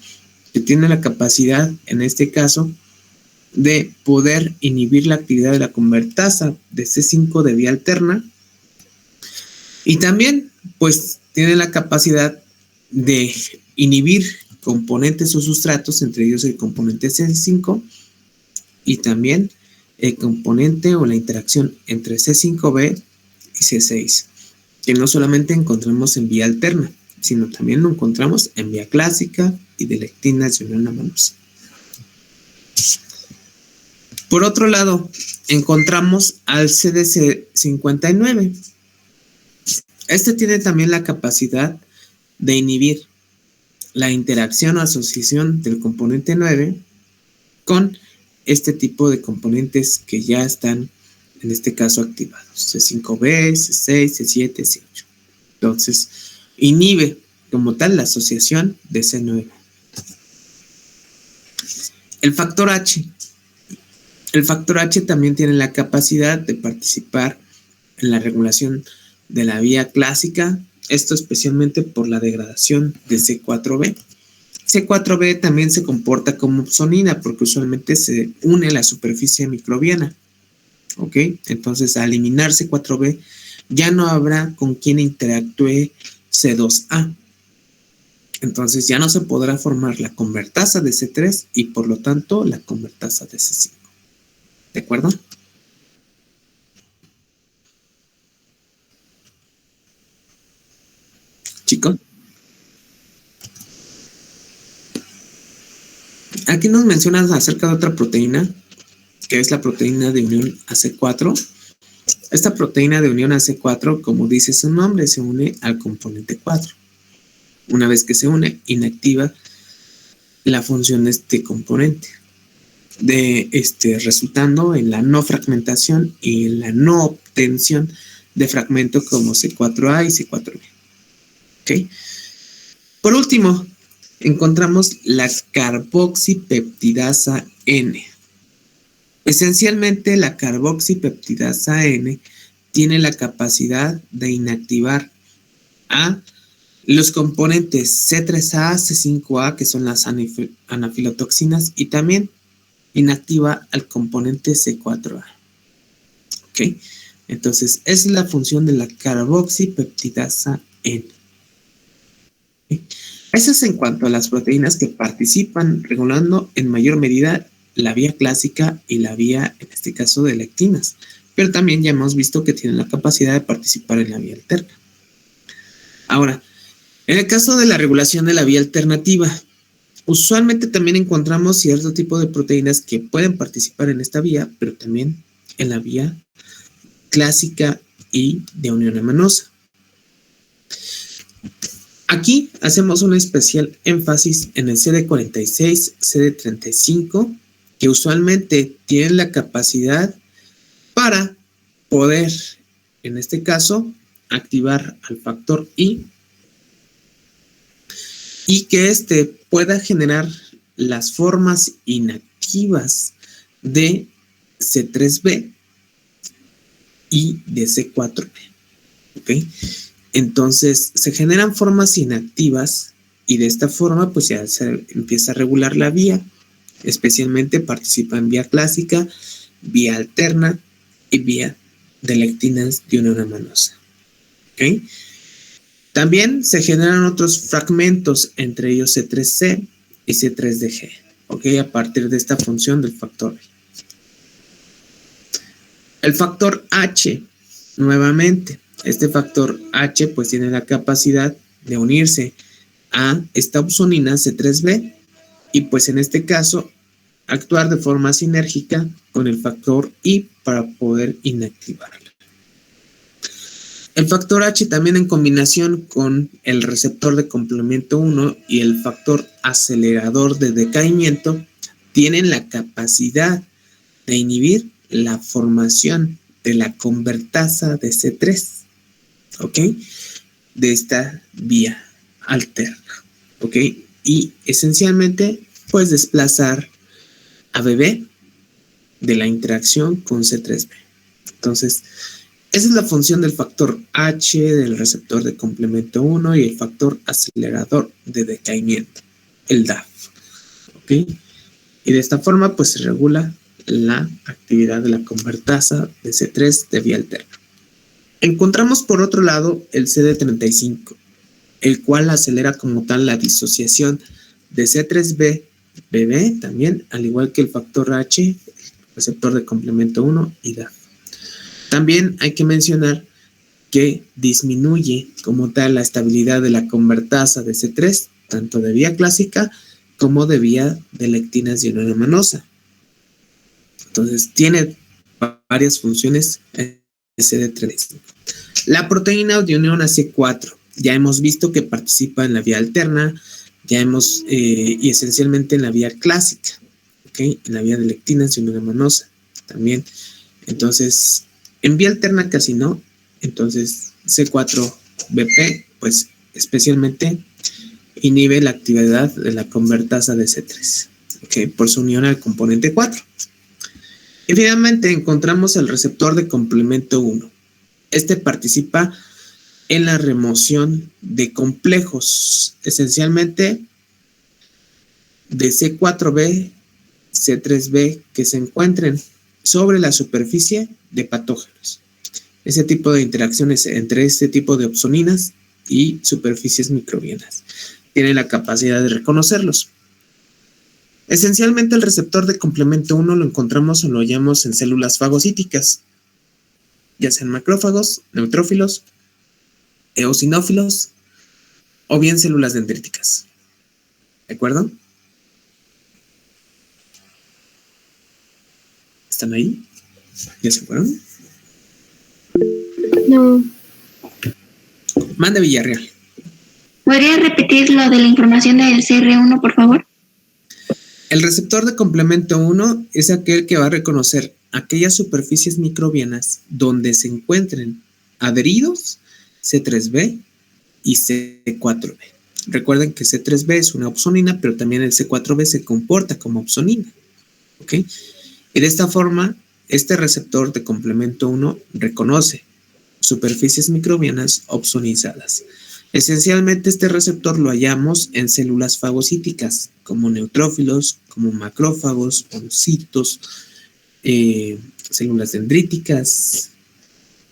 que tiene la capacidad, en este caso, de poder inhibir la actividad de la convertasa de C5 de vía alterna, y también pues tiene la capacidad de inhibir componentes o sustratos, entre ellos el componente C5 y también el componente o la interacción entre C5b y C6, que no solamente encontramos en vía alterna, sino también lo encontramos en vía clásica y de lectinas de unión amanosa. Por otro lado, encontramos al CDC59. Este tiene también la capacidad de inhibir la interacción o asociación del componente 9 con este tipo de componentes que ya están, en este caso, activados. C5b, C6, C7, C8. Entonces, inhibe como tal la asociación de C9. El factor H. El factor H también tiene la capacidad de participar en la regulación de la vía clásica, esto especialmente por la degradación de C4b. C4b también se comporta como opsonina porque usualmente se une a la superficie microbiana. ¿Ok? Entonces, al eliminar C4b, ya no habrá con quien interactúe C2a. Entonces, ya no se podrá formar la convertasa de C3 y por lo tanto la convertasa de C5. ¿De acuerdo? Chicos. Aquí nos mencionas acerca de otra proteína, que es la proteína de unión AC4. Esta proteína de unión AC4, como dice su nombre, se une al componente 4. Una vez que se une, inactiva la función de este componente, resultando en la no fragmentación y en la no obtención de fragmentos como C4A y C4B. ¿Okay? Por último, encontramos la carboxipeptidasa N. Esencialmente, la carboxipeptidasa N tiene la capacidad de inactivar a los componentes C3A, C5A, que son las anafilotoxinas, y también inactiva al componente C4A. ¿Ok? Entonces, es la función de la carboxipeptidasa N. ¿Okay? Eso es en cuanto a las proteínas que participan regulando en mayor medida la vía clásica y la vía, en este caso, de lectinas. Pero también ya hemos visto que tienen la capacidad de participar en la vía alterna. Ahora, en el caso de la regulación de la vía alternativa, usualmente también encontramos cierto tipo de proteínas que pueden participar en esta vía, pero también en la vía clásica y de unión amanosa. Aquí hacemos un especial énfasis en el CD46, CD35, que usualmente tienen la capacidad para poder, en este caso, activar al factor I y que éste pueda generar las formas inactivas de C3b y de C4b. ¿Ok? Entonces, se generan formas inactivas y de esta forma, pues ya se empieza a regular la vía. Especialmente participa en vía clásica, vía alterna y vía de lectinas dioneoramanosa. ¿Ok? También se generan otros fragmentos, entre ellos C3C y C3DG, ¿ok? A partir de esta función del factor B. El factor H, nuevamente, este factor H pues tiene la capacidad de unirse a esta opsonina C3B y pues en este caso actuar de forma sinérgica con el factor I para poder inactivarla. El factor H también en combinación con el receptor de complemento 1 y el factor acelerador de decaimiento tienen la capacidad de inhibir la formación de la convertasa de C3, ¿ok? De esta vía alterna, ¿ok? Y esencialmente pues desplazar a BB de la interacción con C3B. Entonces, esa es la función del factor H, del receptor de complemento 1 y el factor acelerador de decaimiento, el DAF. ¿Ok? Y de esta forma, pues se regula la actividad de la convertasa de C3 de vía alterna. Encontramos por otro lado el CD35, el cual acelera como tal la disociación de C3B, BB también, al igual que el factor H, receptor de complemento 1 y DAF. También hay que mencionar que disminuye como tal la estabilidad de la convertasa de C3, tanto de vía clásica como de vía de lectinas dioneoramanosa. Entonces, tiene varias funciones CD35. La proteína dioneona C4, ya hemos visto que participa en la vía alterna, ya hemos, y esencialmente en la vía clásica, ¿ok? En la vía de lectinas dioneoramanosa también. Entonces, en vía alterna casi no. Entonces, C4BP, pues especialmente inhibe la actividad de la convertasa de C3, ¿ok? Por su unión al componente 4. Y finalmente encontramos el receptor de complemento 1. Este participa en la remoción de complejos, esencialmente de C4B, C3B, que se encuentren sobre la superficie de patógenos. Ese tipo de interacciones entre este tipo de opsoninas y superficies microbianas tiene la capacidad de reconocerlos. Esencialmente el receptor de complemento 1 lo encontramos o lo hallamos en células fagocíticas, ya sean macrófagos, neutrófilos, eosinófilos o bien células dendríticas. ¿De acuerdo? ¿Están ahí? ¿Ya se fueron? No. Manda Villarreal. ¿Podría repetir lo de la información del CR1, por favor? El receptor de complemento 1 es aquel que va a reconocer aquellas superficies microbianas donde se encuentren adheridos C3B y C4B. Recuerden que C3B es una opsonina, pero también el C4B se comporta como opsonina. ¿Ok? Y de esta forma, este receptor de complemento 1 reconoce superficies microbianas opsonizadas. Esencialmente este receptor lo hallamos en células fagocíticas, como neutrófilos, como macrófagos, monocitos, células dendríticas,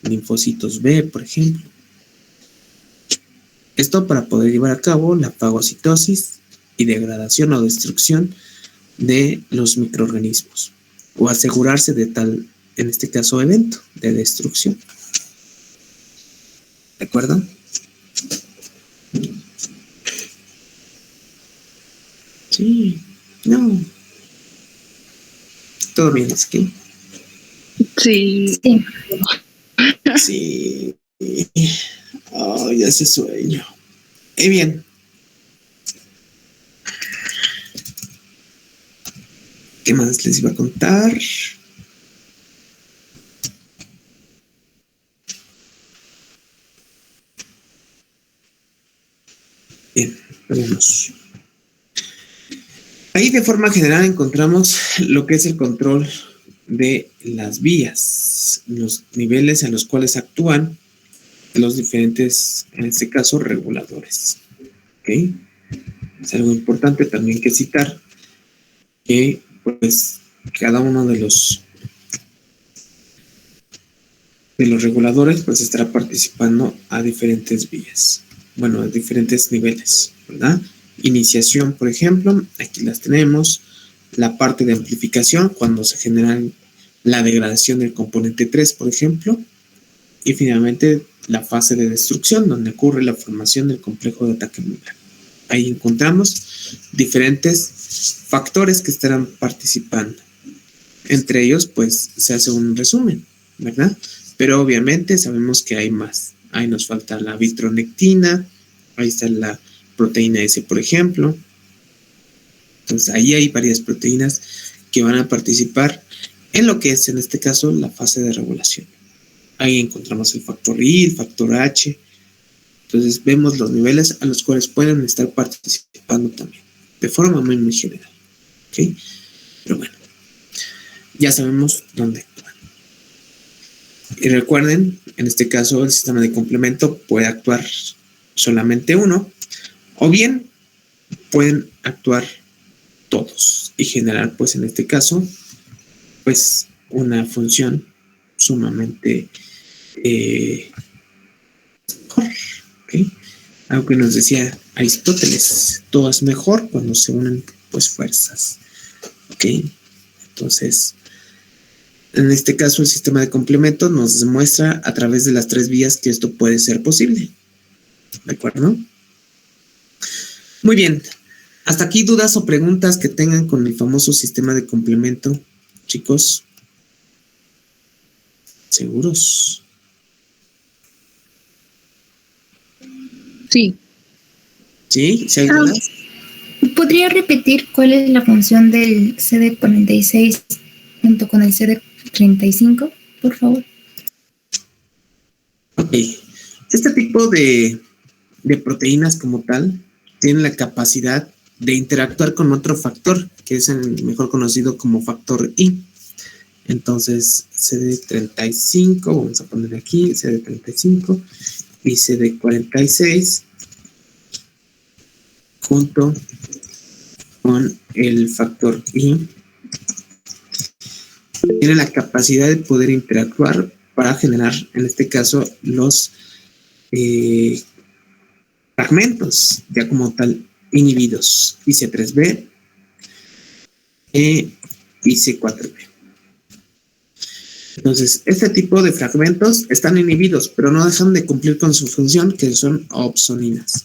linfocitos B, por ejemplo. Esto para poder llevar a cabo la fagocitosis y degradación o destrucción de los microorganismos, o asegurarse de tal, en este caso, evento de destrucción. ¿De acuerdo? Sí, no. ¿Todo bien, es que? Sí. Sí. Oh, ya hace sueño. Y bien. ¿Qué más les iba a contar? Bien, veamos. Ahí de forma general encontramos lo que es el control de las vías, los niveles a los cuales actúan los diferentes, en este caso, reguladores. ¿Ok? Es algo importante también que citar, que pues cada uno de los reguladores pues estará participando a diferentes vías, bueno, a diferentes niveles, ¿verdad? Iniciación, por ejemplo, aquí las tenemos, la parte de amplificación, cuando se genera la degradación del componente 3, por ejemplo, y finalmente la fase de destrucción, donde ocurre la formación del complejo de ataque modular. Ahí encontramos diferentes factores que estarán participando. Entre ellos, pues, se hace un resumen, ¿verdad? Pero obviamente sabemos que hay más. Ahí nos falta la vitronectina, ahí está la proteína S, por ejemplo. Entonces, ahí hay varias proteínas que van a participar en lo que es, en este caso, la fase de regulación. Ahí encontramos el factor I, el factor H. Entonces, vemos los niveles a los cuales pueden estar participando también, de forma muy, muy general. ¿Ok? Pero bueno, ya sabemos dónde actúan. Y recuerden, en este caso, el sistema de complemento puede actuar solamente uno, o bien pueden actuar todos y generar, pues, en este caso, pues, una función sumamente mejor. ¿Okay? Algo que nos decía Aristóteles, todo es mejor cuando se unen, pues, fuerzas. ¿Ok? Entonces, en este caso, el sistema de complemento nos demuestra a través de las 3 vías que esto puede ser posible. ¿De acuerdo? Muy bien. Hasta aquí, dudas o preguntas que tengan con el famoso sistema de complemento, chicos. ¿Seguros? Sí. ¿Sí? ¿Sí hay dudas? ¿Podría repetir cuál es la función del CD46 junto con el CD35, por favor? Ok. Este tipo de proteínas como tal tienen la capacidad de interactuar con otro factor, que es el mejor conocido como factor I. Entonces, CD35, vamos a poner aquí CD35 y CD46 junto con el factor I tiene la capacidad de poder interactuar para generar, en este caso, los fragmentos, ya como tal, inhibidos, IC3B y IC4B. Entonces, este tipo de fragmentos están inhibidos, pero no dejan de cumplir con su función, que son opsoninas.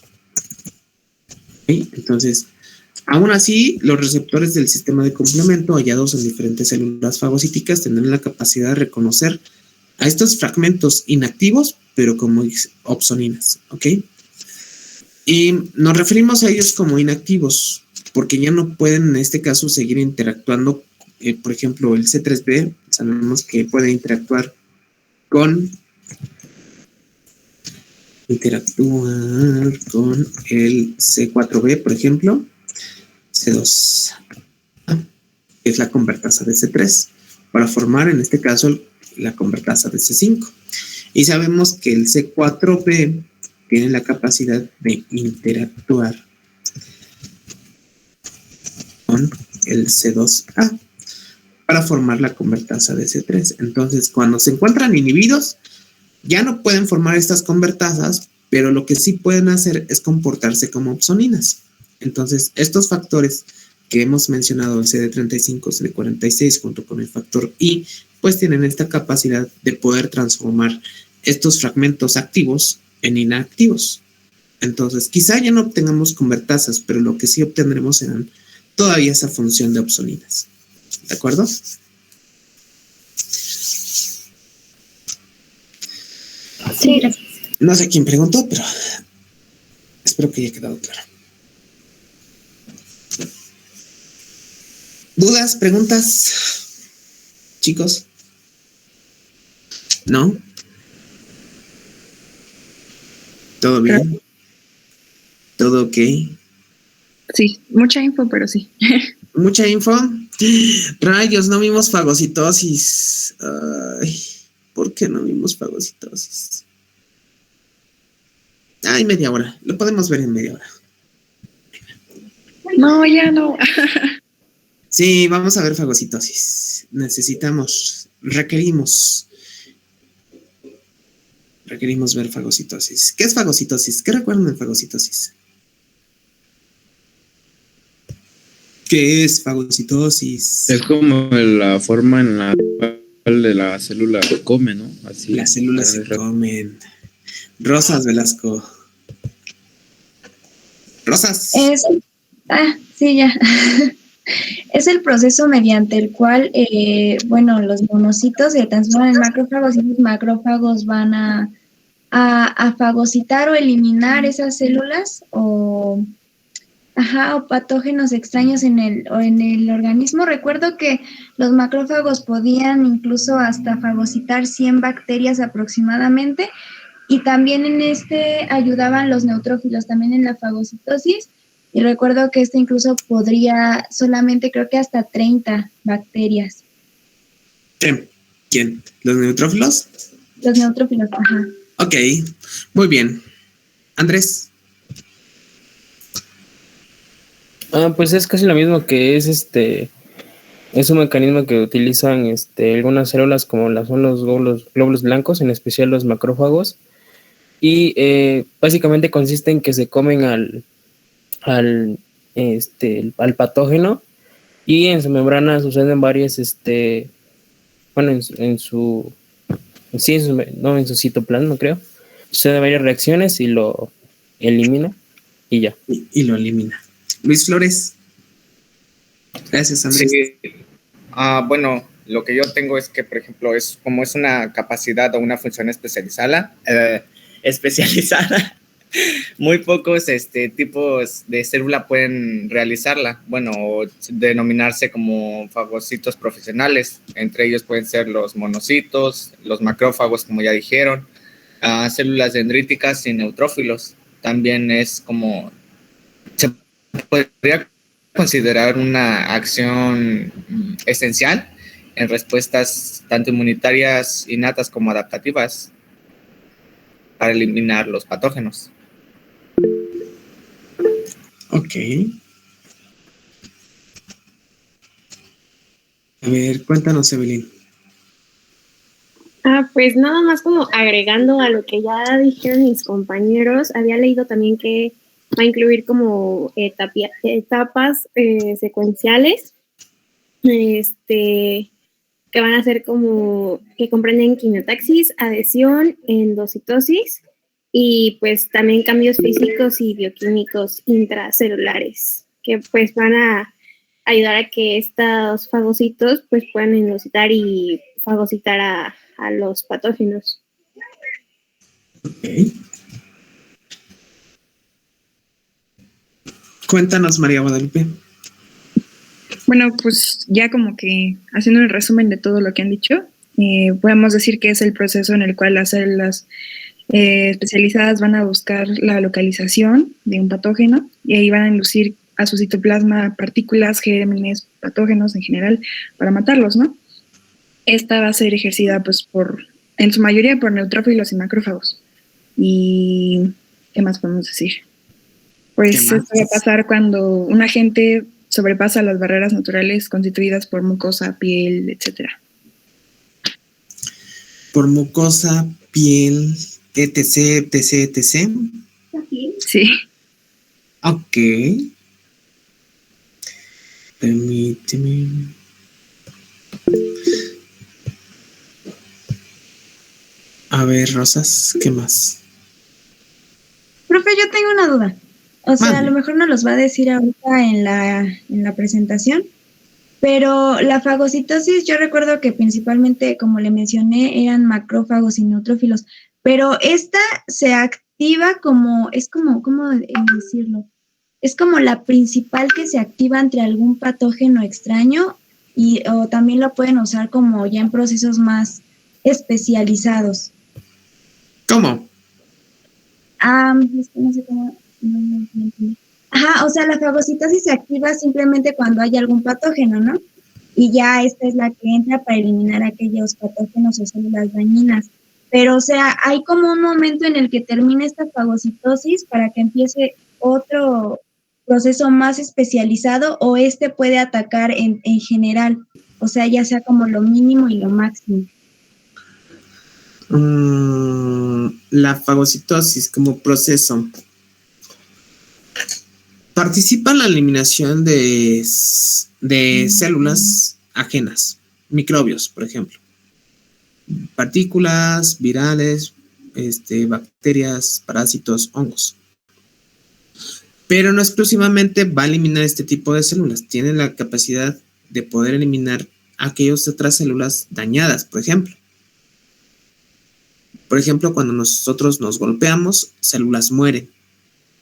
¿Okay? Entonces, aún así, los receptores del sistema de complemento hallados en diferentes células fagocíticas tendrán la capacidad de reconocer a estos fragmentos inactivos, pero como opsoninas, ¿ok? Y nos referimos a ellos como inactivos, porque ya no pueden, en este caso, seguir interactuando. Por ejemplo, el C3B, sabemos que puede interactuar con el C4B, por ejemplo, C2, que es la convertasa de C3, para formar, en este caso, la convertasa de C5. Y sabemos que el C4B tiene la capacidad de interactuar con el C2A para formar la convertasa de C3. Entonces, cuando se encuentran inhibidos, ya no pueden formar estas convertasas, pero lo que sí pueden hacer es comportarse como opsoninas. Entonces, estos factores que hemos mencionado, el CD35, CD46, junto con el factor I, pues tienen esta capacidad de poder transformar estos fragmentos activos en inactivos. Entonces, quizá ya no obtengamos convertasas, pero lo que sí obtendremos serán todavía esa función de opsoninas. ¿De acuerdo? Sí, gracias. No sé quién preguntó, pero espero que haya quedado claro. ¿Dudas, preguntas, chicos? ¿No? ¿Todo bien? ¿Todo ok? Sí, mucha info, pero sí. ¿Mucha info? Rayos, no vimos fagocitosis. Ay, ¿por qué no vimos fagocitosis? Ay, media hora. Lo podemos ver en media hora. No, ya no. Sí, vamos a ver fagocitosis. Requerimos ver fagocitosis. ¿Qué es fagocitosis? ¿Qué recuerdan de fagocitosis? ¿Qué es fagocitosis? Es como la forma en la cual de la célula se come, ¿no? Así. Las células se comen. Rosas, Velasco. Rosas. Sí, ya. Es el proceso mediante el cual, los monocitos se transforman en macrófagos y los macrófagos van a fagocitar o eliminar esas células o patógenos extraños en el organismo. Recuerdo que los macrófagos podían incluso hasta fagocitar 100 bacterias aproximadamente, y también en ayudaban los neutrófilos también en la fagocitosis, y recuerdo que incluso podría solamente, creo que hasta 30 bacterias. ¿Quién? ¿Los neutrófilos? Los neutrófilos, ajá. Ok, muy bien. Andrés. Pues es casi lo mismo, que es es un mecanismo que utilizan algunas células, como son los glóbulos blancos, en especial los macrófagos, y básicamente consiste en que se comen al patógeno, y en su membrana suceden varias en su citoplasma, creo, suceden varias reacciones y lo elimina y ya. Y lo elimina. Luis Flores. Gracias, Andrés. Sí. Bueno, lo que yo tengo es que, por ejemplo, es una capacidad o una función especializada, muy pocos tipos de célula pueden realizarla, o denominarse como fagocitos profesionales. Entre ellos pueden ser los monocitos, los macrófagos, como ya dijeron, células dendríticas y neutrófilos. También se podría considerar una acción esencial en respuestas tanto inmunitarias innatas como adaptativas para eliminar los patógenos. Ok. A ver, cuéntanos, Evelyn. Pues nada más como agregando a lo que ya dijeron mis compañeros, había leído también que va a incluir como etapas secuenciales, que van a ser como que comprenden quimiotaxis, adhesión, endocitosis y pues también cambios físicos y bioquímicos intracelulares, que pues van a ayudar a que estos fagocitos pues puedan endocitar y fagocitar a los patógenos. Okay. Cuéntanos, María Guadalupe. Bueno, pues ya como que haciendo un resumen de todo lo que han dicho, podemos decir que es el proceso en el cual las células especializadas van a buscar la localización de un patógeno y ahí van a inducir a su citoplasma partículas, gérmenes, patógenos en general, para matarlos, ¿no? Esta va a ser ejercida pues en su mayoría por neutrófilos y macrófagos. ¿Y qué más podemos decir? Pues esto va a pasar cuando un agente sobrepasa las barreras naturales constituidas por mucosa, piel, etc. Por mucosa, piel, etc. Sí. Ok. Permíteme. A ver, Rosas, ¿qué más? Profe, yo tengo una duda. O sea, a lo mejor no los va a decir ahorita en la presentación, pero la fagocitosis, yo recuerdo que principalmente, como le mencioné, eran macrófagos y neutrófilos, pero esta se activa ¿cómo decirlo? Es como la principal que se activa ante algún patógeno extraño o también la pueden usar como ya en procesos más especializados. ¿Cómo? Es que no sé cómo. Ajá, o sea, la fagocitosis se activa simplemente cuando hay algún patógeno, ¿no? Y ya esta es la que entra para eliminar aquellos patógenos o células dañinas. Pero, o sea, hay como un momento en el que termina esta fagocitosis para que empiece otro proceso más especializado o este puede atacar en general, o sea, ya sea como lo mínimo y lo máximo. La fagocitosis como proceso participa en la eliminación de células ajenas, microbios, por ejemplo, partículas virales, bacterias, parásitos, hongos. Pero no exclusivamente va a eliminar este tipo de células, tiene la capacidad de poder eliminar aquellas otras células dañadas, por ejemplo. Cuando nosotros nos golpeamos, células mueren,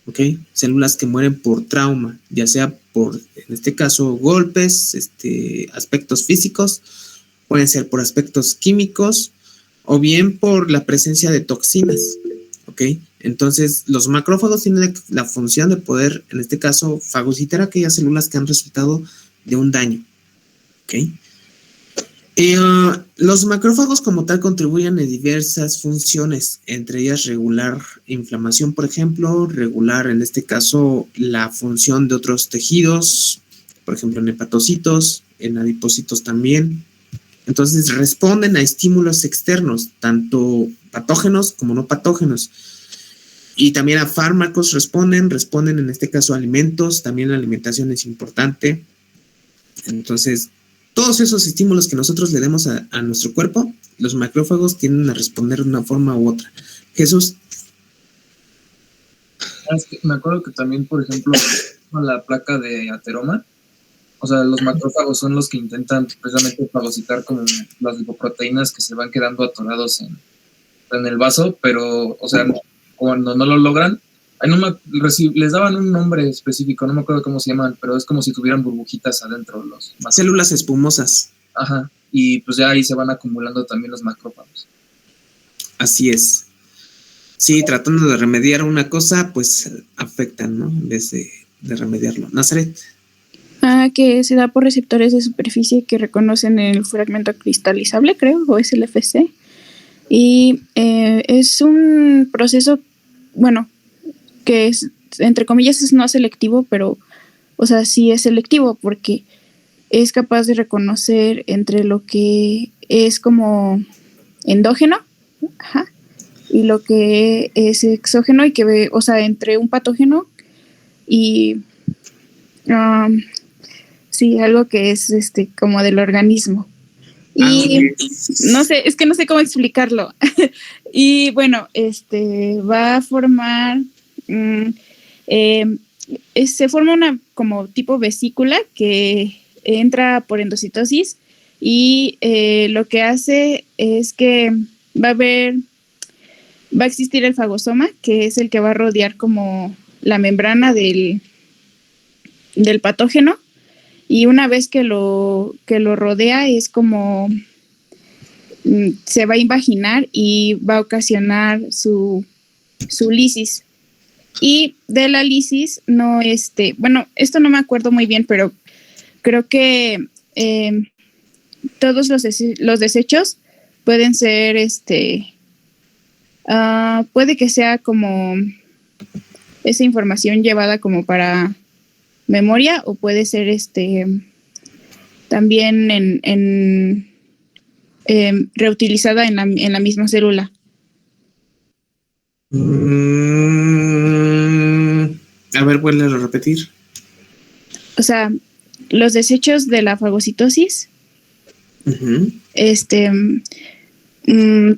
¿ok? Células que mueren por trauma, ya sea por, en este caso, golpes, aspectos físicos, pueden ser por aspectos químicos o bien por la presencia de toxinas, ¿ok? Entonces, los macrófagos tienen la función de poder, en este caso, fagocitar aquellas células que han resultado de un daño, ¿ok? Los macrófagos como tal contribuyen en diversas funciones, entre ellas regular inflamación, por ejemplo, regular en este caso la función de otros tejidos, por ejemplo en hepatocitos, en adipocitos también. Entonces responden a estímulos externos, tanto patógenos como no patógenos. Y también a fármacos responden en este caso a alimentos, también la alimentación es importante. Entonces, todos esos estímulos que nosotros le demos a nuestro cuerpo, los macrófagos tienden a responder de una forma u otra. Jesús. Es que me acuerdo que también, por ejemplo, con la placa de ateroma, o sea, los macrófagos son los que intentan precisamente fagocitar como las lipoproteínas que se van quedando atorados en el vaso, pero, o sea, cuando no lo logran, les daban un nombre específico, no me acuerdo cómo se llaman, pero es como si tuvieran burbujitas adentro. Células espumosas. Ajá, y pues ya ahí se van acumulando también los macrófagos. Así es. Sí, tratando de remediar una cosa, pues afectan, ¿no? En vez de remediarlo. Nazaret. Que se da por receptores de superficie que reconocen el fragmento cristalizable, creo, o es el FC. Y es un proceso, bueno, que es, entre comillas, es no selectivo, pero, o sea, sí es selectivo porque es capaz de reconocer entre lo que es como endógeno, y lo que es exógeno y que ve, o sea, entre un patógeno y sí, algo que es como del organismo. Y no sé, es que no sé cómo explicarlo. Y bueno, va a formar, se forma una como tipo vesícula que entra por endocitosis y lo que hace es que va a existir el fagosoma, que es el que va a rodear como la membrana del patógeno, y una vez que lo rodea es como se va a invaginar y va a ocasionar su lisis. Y de la lisis no, bueno, esto no me acuerdo muy bien, pero creo que todos los desechos pueden ser, puede que sea como esa información llevada como para memoria, o puede ser también reutilizada en la misma célula. A ver, vuelve a repetir. O sea, los desechos de la fagocitosis,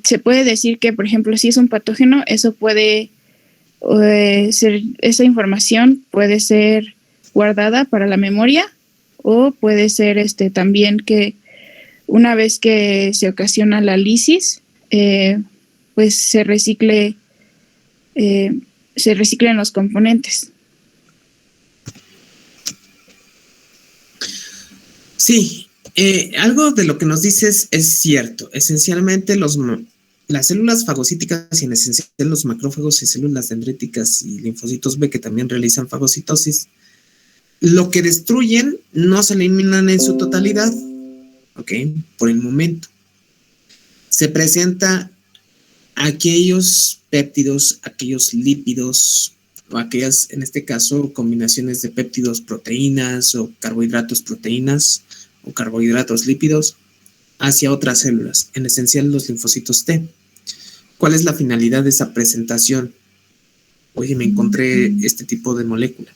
se puede decir que, por ejemplo, si es un patógeno, eso puede ser, esa información puede ser guardada para la memoria, o puede ser también que una vez que se ocasiona la lisis, pues se reciclen los componentes. Sí, algo de lo que nos dices es cierto. Esencialmente las células fagocíticas y en esencial los macrófagos y células dendríticas y linfocitos B que también realizan fagocitosis, lo que destruyen no se eliminan en su totalidad, ¿ok? Por el momento. Se presenta aquellos péptidos, aquellos lípidos, o aquellas, en este caso, combinaciones de péptidos, proteínas, o carbohidratos, proteínas, o carbohidratos, lípidos, hacia otras células, en esencial los linfocitos T. ¿Cuál es la finalidad de esa presentación? Oye, me encontré este tipo de molécula.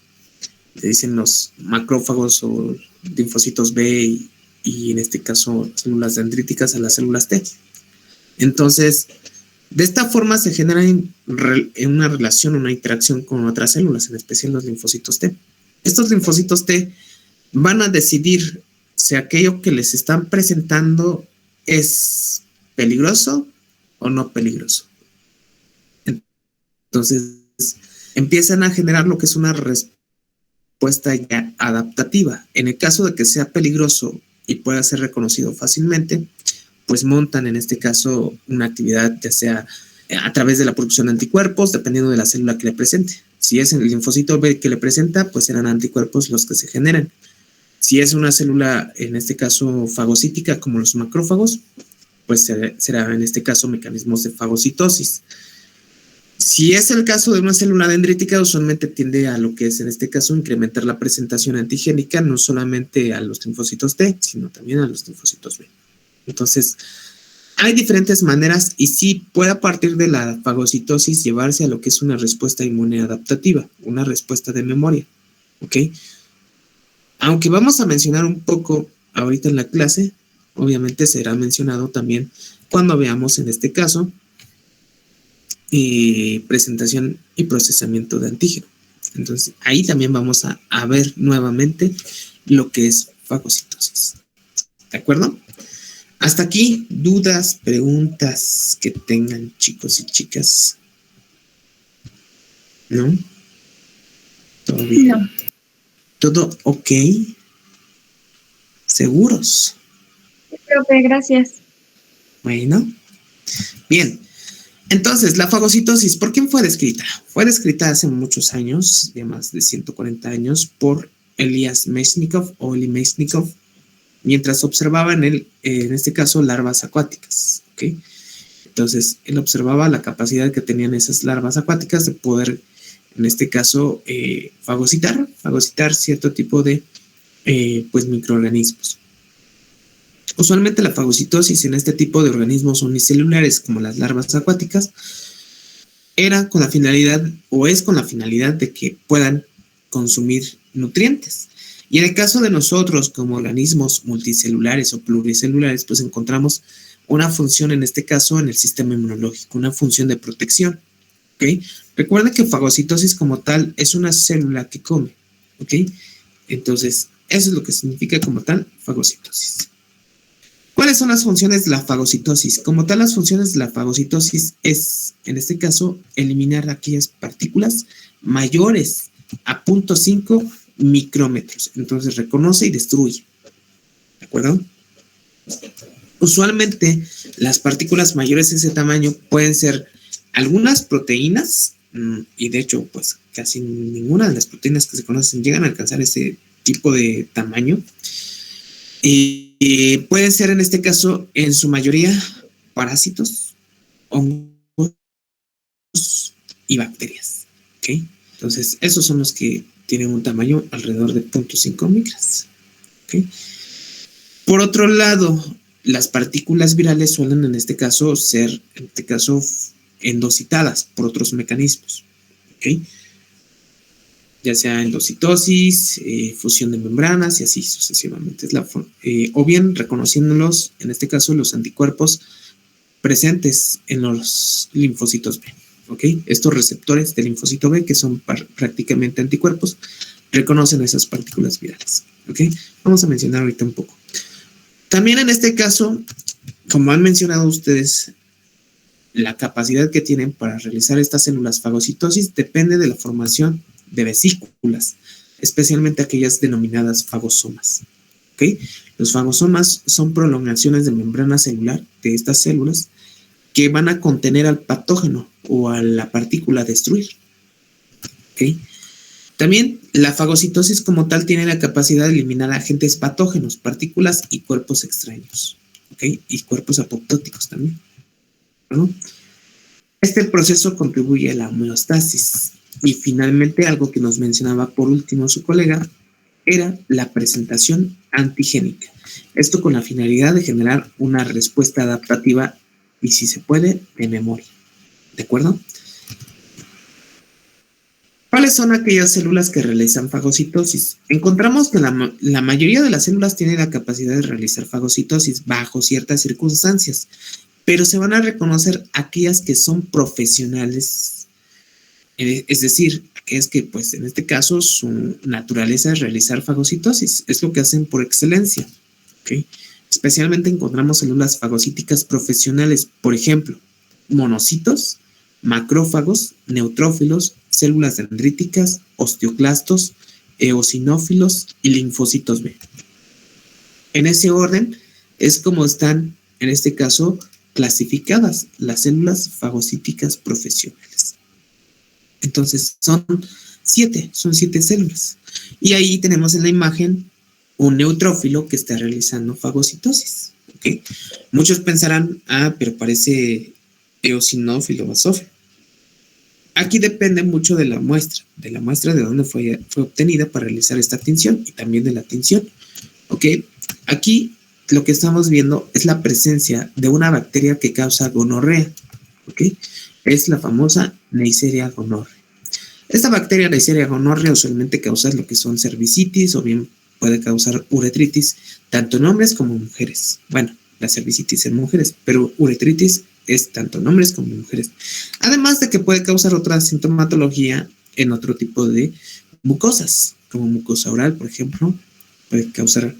Le dicen los macrófagos o linfocitos B y en este caso células dendríticas a las células T. Entonces, de esta forma se genera una relación, una interacción con otras células, en especial los linfocitos T. Estos linfocitos T van a decidir si aquello que les están presentando es peligroso o no peligroso. Entonces, empiezan a generar lo que es una respuesta ya adaptativa. En el caso de que sea peligroso y pueda ser reconocido fácilmente, pues montan en este caso una actividad ya sea a través de la producción de anticuerpos, dependiendo de la célula que le presente. Si es el linfocito B que le presenta, pues serán anticuerpos los que se generan. Si es una célula, en este caso fagocítica, como los macrófagos, pues será en este caso mecanismos de fagocitosis. Si es el caso de una célula dendrítica, usualmente tiende a lo que es en este caso incrementar la presentación antigénica, no solamente a los linfocitos T, sino también a los linfocitos B. Entonces, hay diferentes maneras y sí puede a partir de la fagocitosis llevarse a lo que es una respuesta inmune adaptativa, una respuesta de memoria, ¿ok? Aunque vamos a mencionar un poco ahorita en la clase, obviamente será mencionado también cuando veamos en este caso presentación y procesamiento de antígeno. Entonces, ahí también vamos a ver nuevamente lo que es fagocitosis. ¿De acuerdo? Hasta aquí, dudas, preguntas que tengan chicos y chicas. ¿No? ¿Todo bien? No. ¿Todo ok? ¿Seguros? Sí, profe, gracias. Bueno. Bien. Entonces, la fagocitosis, ¿por quién fue descrita? Fue descrita hace muchos años, de más de 140 años, por Elias Meshnikov o Eli Meshnikov, mientras observaba en este caso, larvas acuáticas, ¿ok? Entonces, él observaba la capacidad que tenían esas larvas acuáticas de poder, en este caso, fagocitar cierto tipo de, pues, microorganismos. Usualmente la fagocitosis en este tipo de organismos unicelulares, como las larvas acuáticas, era con la finalidad, o es con la finalidad de que puedan consumir nutrientes. Y en el caso de nosotros, como organismos multicelulares o pluricelulares, pues encontramos una función, en este caso, en el sistema inmunológico, una función de protección, ¿ok? Recuerden que fagocitosis como tal es una célula que come, ¿ok? Entonces, eso es lo que significa como tal fagocitosis. ¿Cuáles son las funciones de la fagocitosis? Como tal, las funciones de la fagocitosis es, en este caso, eliminar aquellas partículas mayores a 0.5 micrómetros. Entonces, reconoce y destruye. ¿De acuerdo? Usualmente, las partículas mayores de ese tamaño pueden ser algunas proteínas, y de hecho, pues casi ninguna de las proteínas que se conocen llegan a alcanzar ese tipo de tamaño. Y pueden ser en este caso, en su mayoría, parásitos, hongos y bacterias. ¿Ok? Entonces, esos son los que tienen un tamaño alrededor de 0.5 micras. ¿Ok? Por otro lado, las partículas virales suelen en este caso ser, endocitadas por otros mecanismos. ¿Ok? Ya sea endocitosis, fusión de membranas y así sucesivamente. O bien reconociéndolos, en este caso, los anticuerpos presentes en los linfocitos B. ¿Ok? Estos receptores del linfocito B, que son prácticamente anticuerpos, reconocen esas partículas virales. ¿Ok? Vamos a mencionar ahorita un poco. También en este caso, como han mencionado ustedes, la capacidad que tienen para realizar estas células fagocitosis depende de la formación de vesículas, especialmente aquellas denominadas fagosomas. ¿Okay? Los fagosomas son prolongaciones de membrana celular de estas células que van a contener al patógeno o a la partícula a destruir. ¿Okay? También la fagocitosis como tal tiene la capacidad de eliminar agentes patógenos, partículas y cuerpos extraños. ¿Okay? Y cuerpos apoptóticos también. ¿No? Este proceso contribuye a la homeostasis. Y finalmente, algo que nos mencionaba por último su colega, era la presentación antigénica. Esto con la finalidad de generar una respuesta adaptativa y, si se puede, de memoria. ¿De acuerdo? ¿Cuáles son aquellas células que realizan fagocitosis? Encontramos que la mayoría de las células tienen la capacidad de realizar fagocitosis bajo ciertas circunstancias, pero se van a reconocer aquellas que son profesionales, es decir, aquellas que, pues, en este caso, su naturaleza es realizar fagocitosis, es lo que hacen por excelencia, ¿ok? Especialmente encontramos células fagocíticas profesionales, por ejemplo, monocitos, macrófagos, neutrófilos, células dendríticas, osteoclastos, eosinófilos y linfocitos B. En ese orden es como están, en este caso, clasificadas las células fagocíticas profesionales. Entonces, son siete células. Y ahí tenemos en la imagen un neutrófilo que está realizando fagocitosis. ¿Okay? Muchos pensarán, pero parece eosinófilo basófilo. Aquí depende mucho de la muestra de dónde fue obtenida para realizar esta tinción y también de la tinción. ¿Ok? Aquí lo que estamos viendo es la presencia de una bacteria que causa gonorrea. ¿Ok? Es la famosa Neisseria gonorrhoeae. Esta bacteria Neisseria gonorrhoeae usualmente causa lo que son cervicitis o bien puede causar uretritis, tanto en hombres como en mujeres. Bueno, la cervicitis en mujeres, pero uretritis es tanto en hombres como en mujeres. Además de que puede causar otra sintomatología en otro tipo de mucosas, como mucosa oral, por ejemplo, puede causar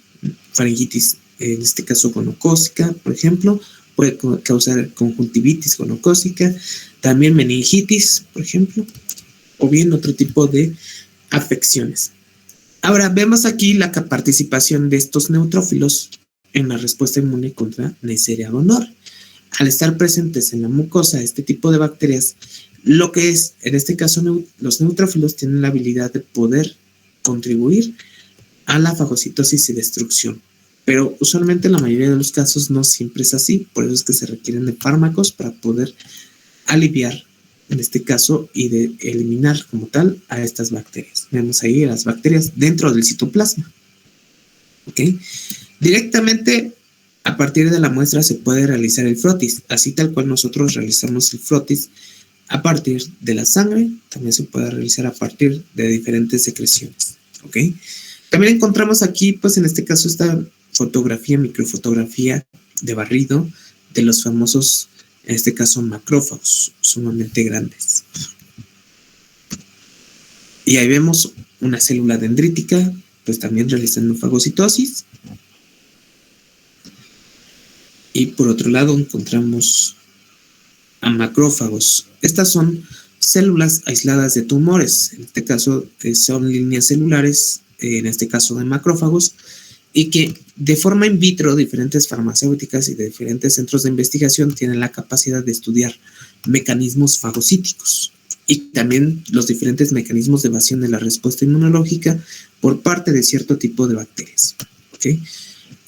faringitis, en este caso gonocócica, por ejemplo, puede causar conjuntivitis gonocócica, también meningitis, por ejemplo, o bien otro tipo de afecciones. Ahora, vemos aquí la participación de estos neutrófilos en la respuesta inmune contra Neisseria gonorrhoeae. Al estar presentes en la mucosa este tipo de bacterias, lo que es, en este caso, los neutrófilos tienen la habilidad de poder contribuir a la fagocitosis y destrucción. Pero usualmente en la mayoría de los casos no siempre es así, por eso es que se requieren de fármacos para poder aliviar, en este caso, y de eliminar como tal a estas bacterias. Vemos ahí a las bacterias dentro del citoplasma. ¿Ok? Directamente, a partir de la muestra se puede realizar el frotis, así tal cual nosotros realizamos el frotis a partir de la sangre, también se puede realizar a partir de diferentes secreciones, ¿ok? También encontramos aquí, pues en este caso, esta fotografía, microfotografía de barrido de los famosos, en este caso, macrófagos, sumamente grandes. Y ahí vemos una célula dendrítica, pues también realizando fagocitosis. Y por otro lado encontramos a macrófagos. Estas son células aisladas de tumores, en este caso son líneas celulares, en este caso de macrófagos, y que de forma in vitro diferentes farmacéuticas y de diferentes centros de investigación tienen la capacidad de estudiar mecanismos fagocíticos y también los diferentes mecanismos de evasión de la respuesta inmunológica por parte de cierto tipo de bacterias. ¿Okay?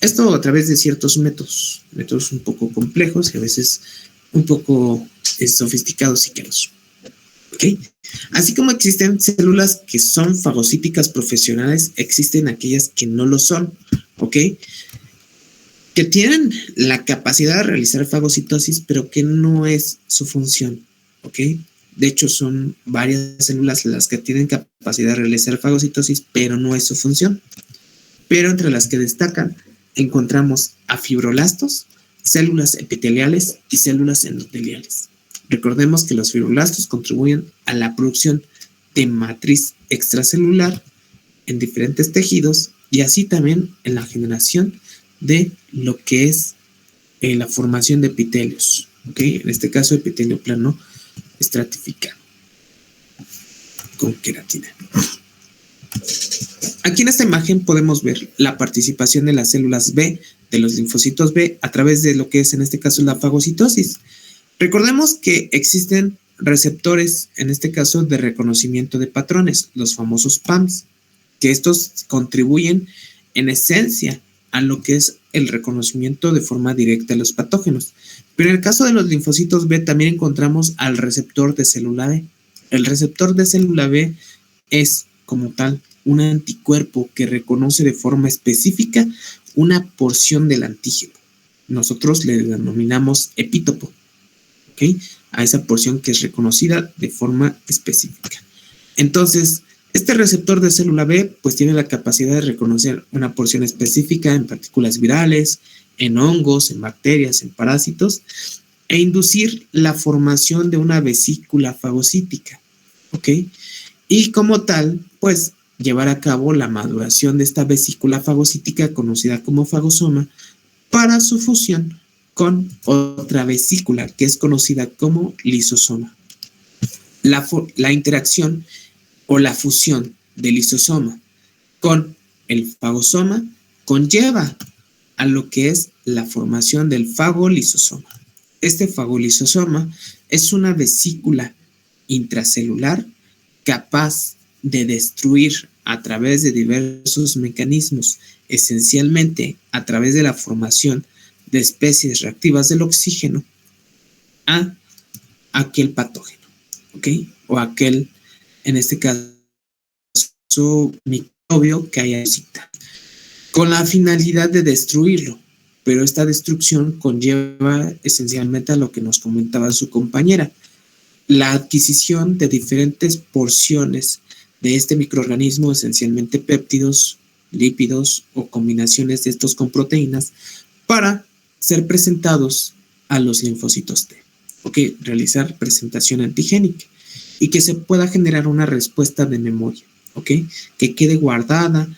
Esto a través de ciertos métodos un poco complejos y a veces un poco sofisticados y caros. ¿Okay? Así como existen células que son fagocíticas profesionales, existen aquellas que no lo son, ¿ok? Que tienen la capacidad de realizar fagocitosis, pero que no es su función, ¿ok? De hecho, son varias células las que tienen capacidad de realizar fagocitosis, pero no es su función. Pero entre las que destacan, encontramos a fibroblastos, células epiteliales y células endoteliales. Recordemos que los fibroblastos contribuyen a la producción de matriz extracelular en diferentes tejidos y así también en la generación de lo que es la formación de epitelios, ¿okay? En este caso epitelio plano estratificado con queratina. Aquí en esta imagen podemos ver la participación de las células B, de los linfocitos B, a través de lo que es en este caso la fagocitosis. Recordemos que existen receptores, en este caso de reconocimiento de patrones, los famosos PAMs, que estos contribuyen en esencia a lo que es el reconocimiento de forma directa de los patógenos. Pero en el caso de los linfocitos B también encontramos al receptor de célula B, El receptor de célula B es, como tal, un anticuerpo que reconoce de forma específica una porción del antígeno. Nosotros le denominamos epítopo, ¿ok? A esa porción que es reconocida de forma específica. Entonces, este receptor de célula B pues tiene la capacidad de reconocer una porción específica en partículas virales, en hongos, en bacterias, en parásitos, e inducir la formación de una vesícula fagocítica, ¿ok? Y como tal, pues llevar a cabo la maduración de esta vesícula fagocítica conocida como fagosoma para su fusión con otra vesícula que es conocida como lisosoma. La interacción o la fusión del lisosoma con el fagosoma conlleva a lo que es la formación del fagolisosoma. Este fagolisosoma es una vesícula intracelular capaz de destruir a través de diversos mecanismos, esencialmente a través de la formación de especies reactivas del oxígeno, a aquel patógeno, ¿ok? O aquel, en este caso, microbio que haya cita, con la finalidad de destruirlo. Pero esta destrucción conlleva esencialmente a lo que nos comentaba su compañera, la adquisición de diferentes porciones de este microorganismo, esencialmente péptidos, lípidos o combinaciones de estos con proteínas, para ser presentados a los linfocitos T. ¿Ok? Realizar presentación antigénica y que se pueda generar una respuesta de memoria. ¿Ok? Que quede guardada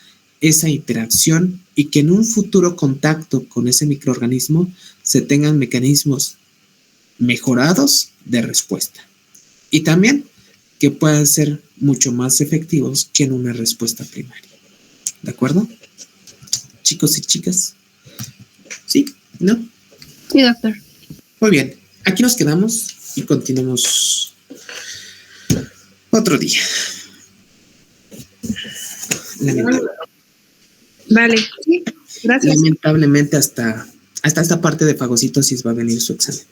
esa interacción y que en un futuro contacto con ese microorganismo se tengan mecanismos mejorados de respuesta. Y también que puedan ser mucho más efectivos que en una respuesta primaria. ¿De acuerdo? Chicos y chicas. ¿Sí? ¿No? Sí, doctor. Muy bien. Aquí nos quedamos y continuamos otro día. Vale, sí, gracias. Lamentablemente hasta esta parte de fagocitosis va a venir su examen.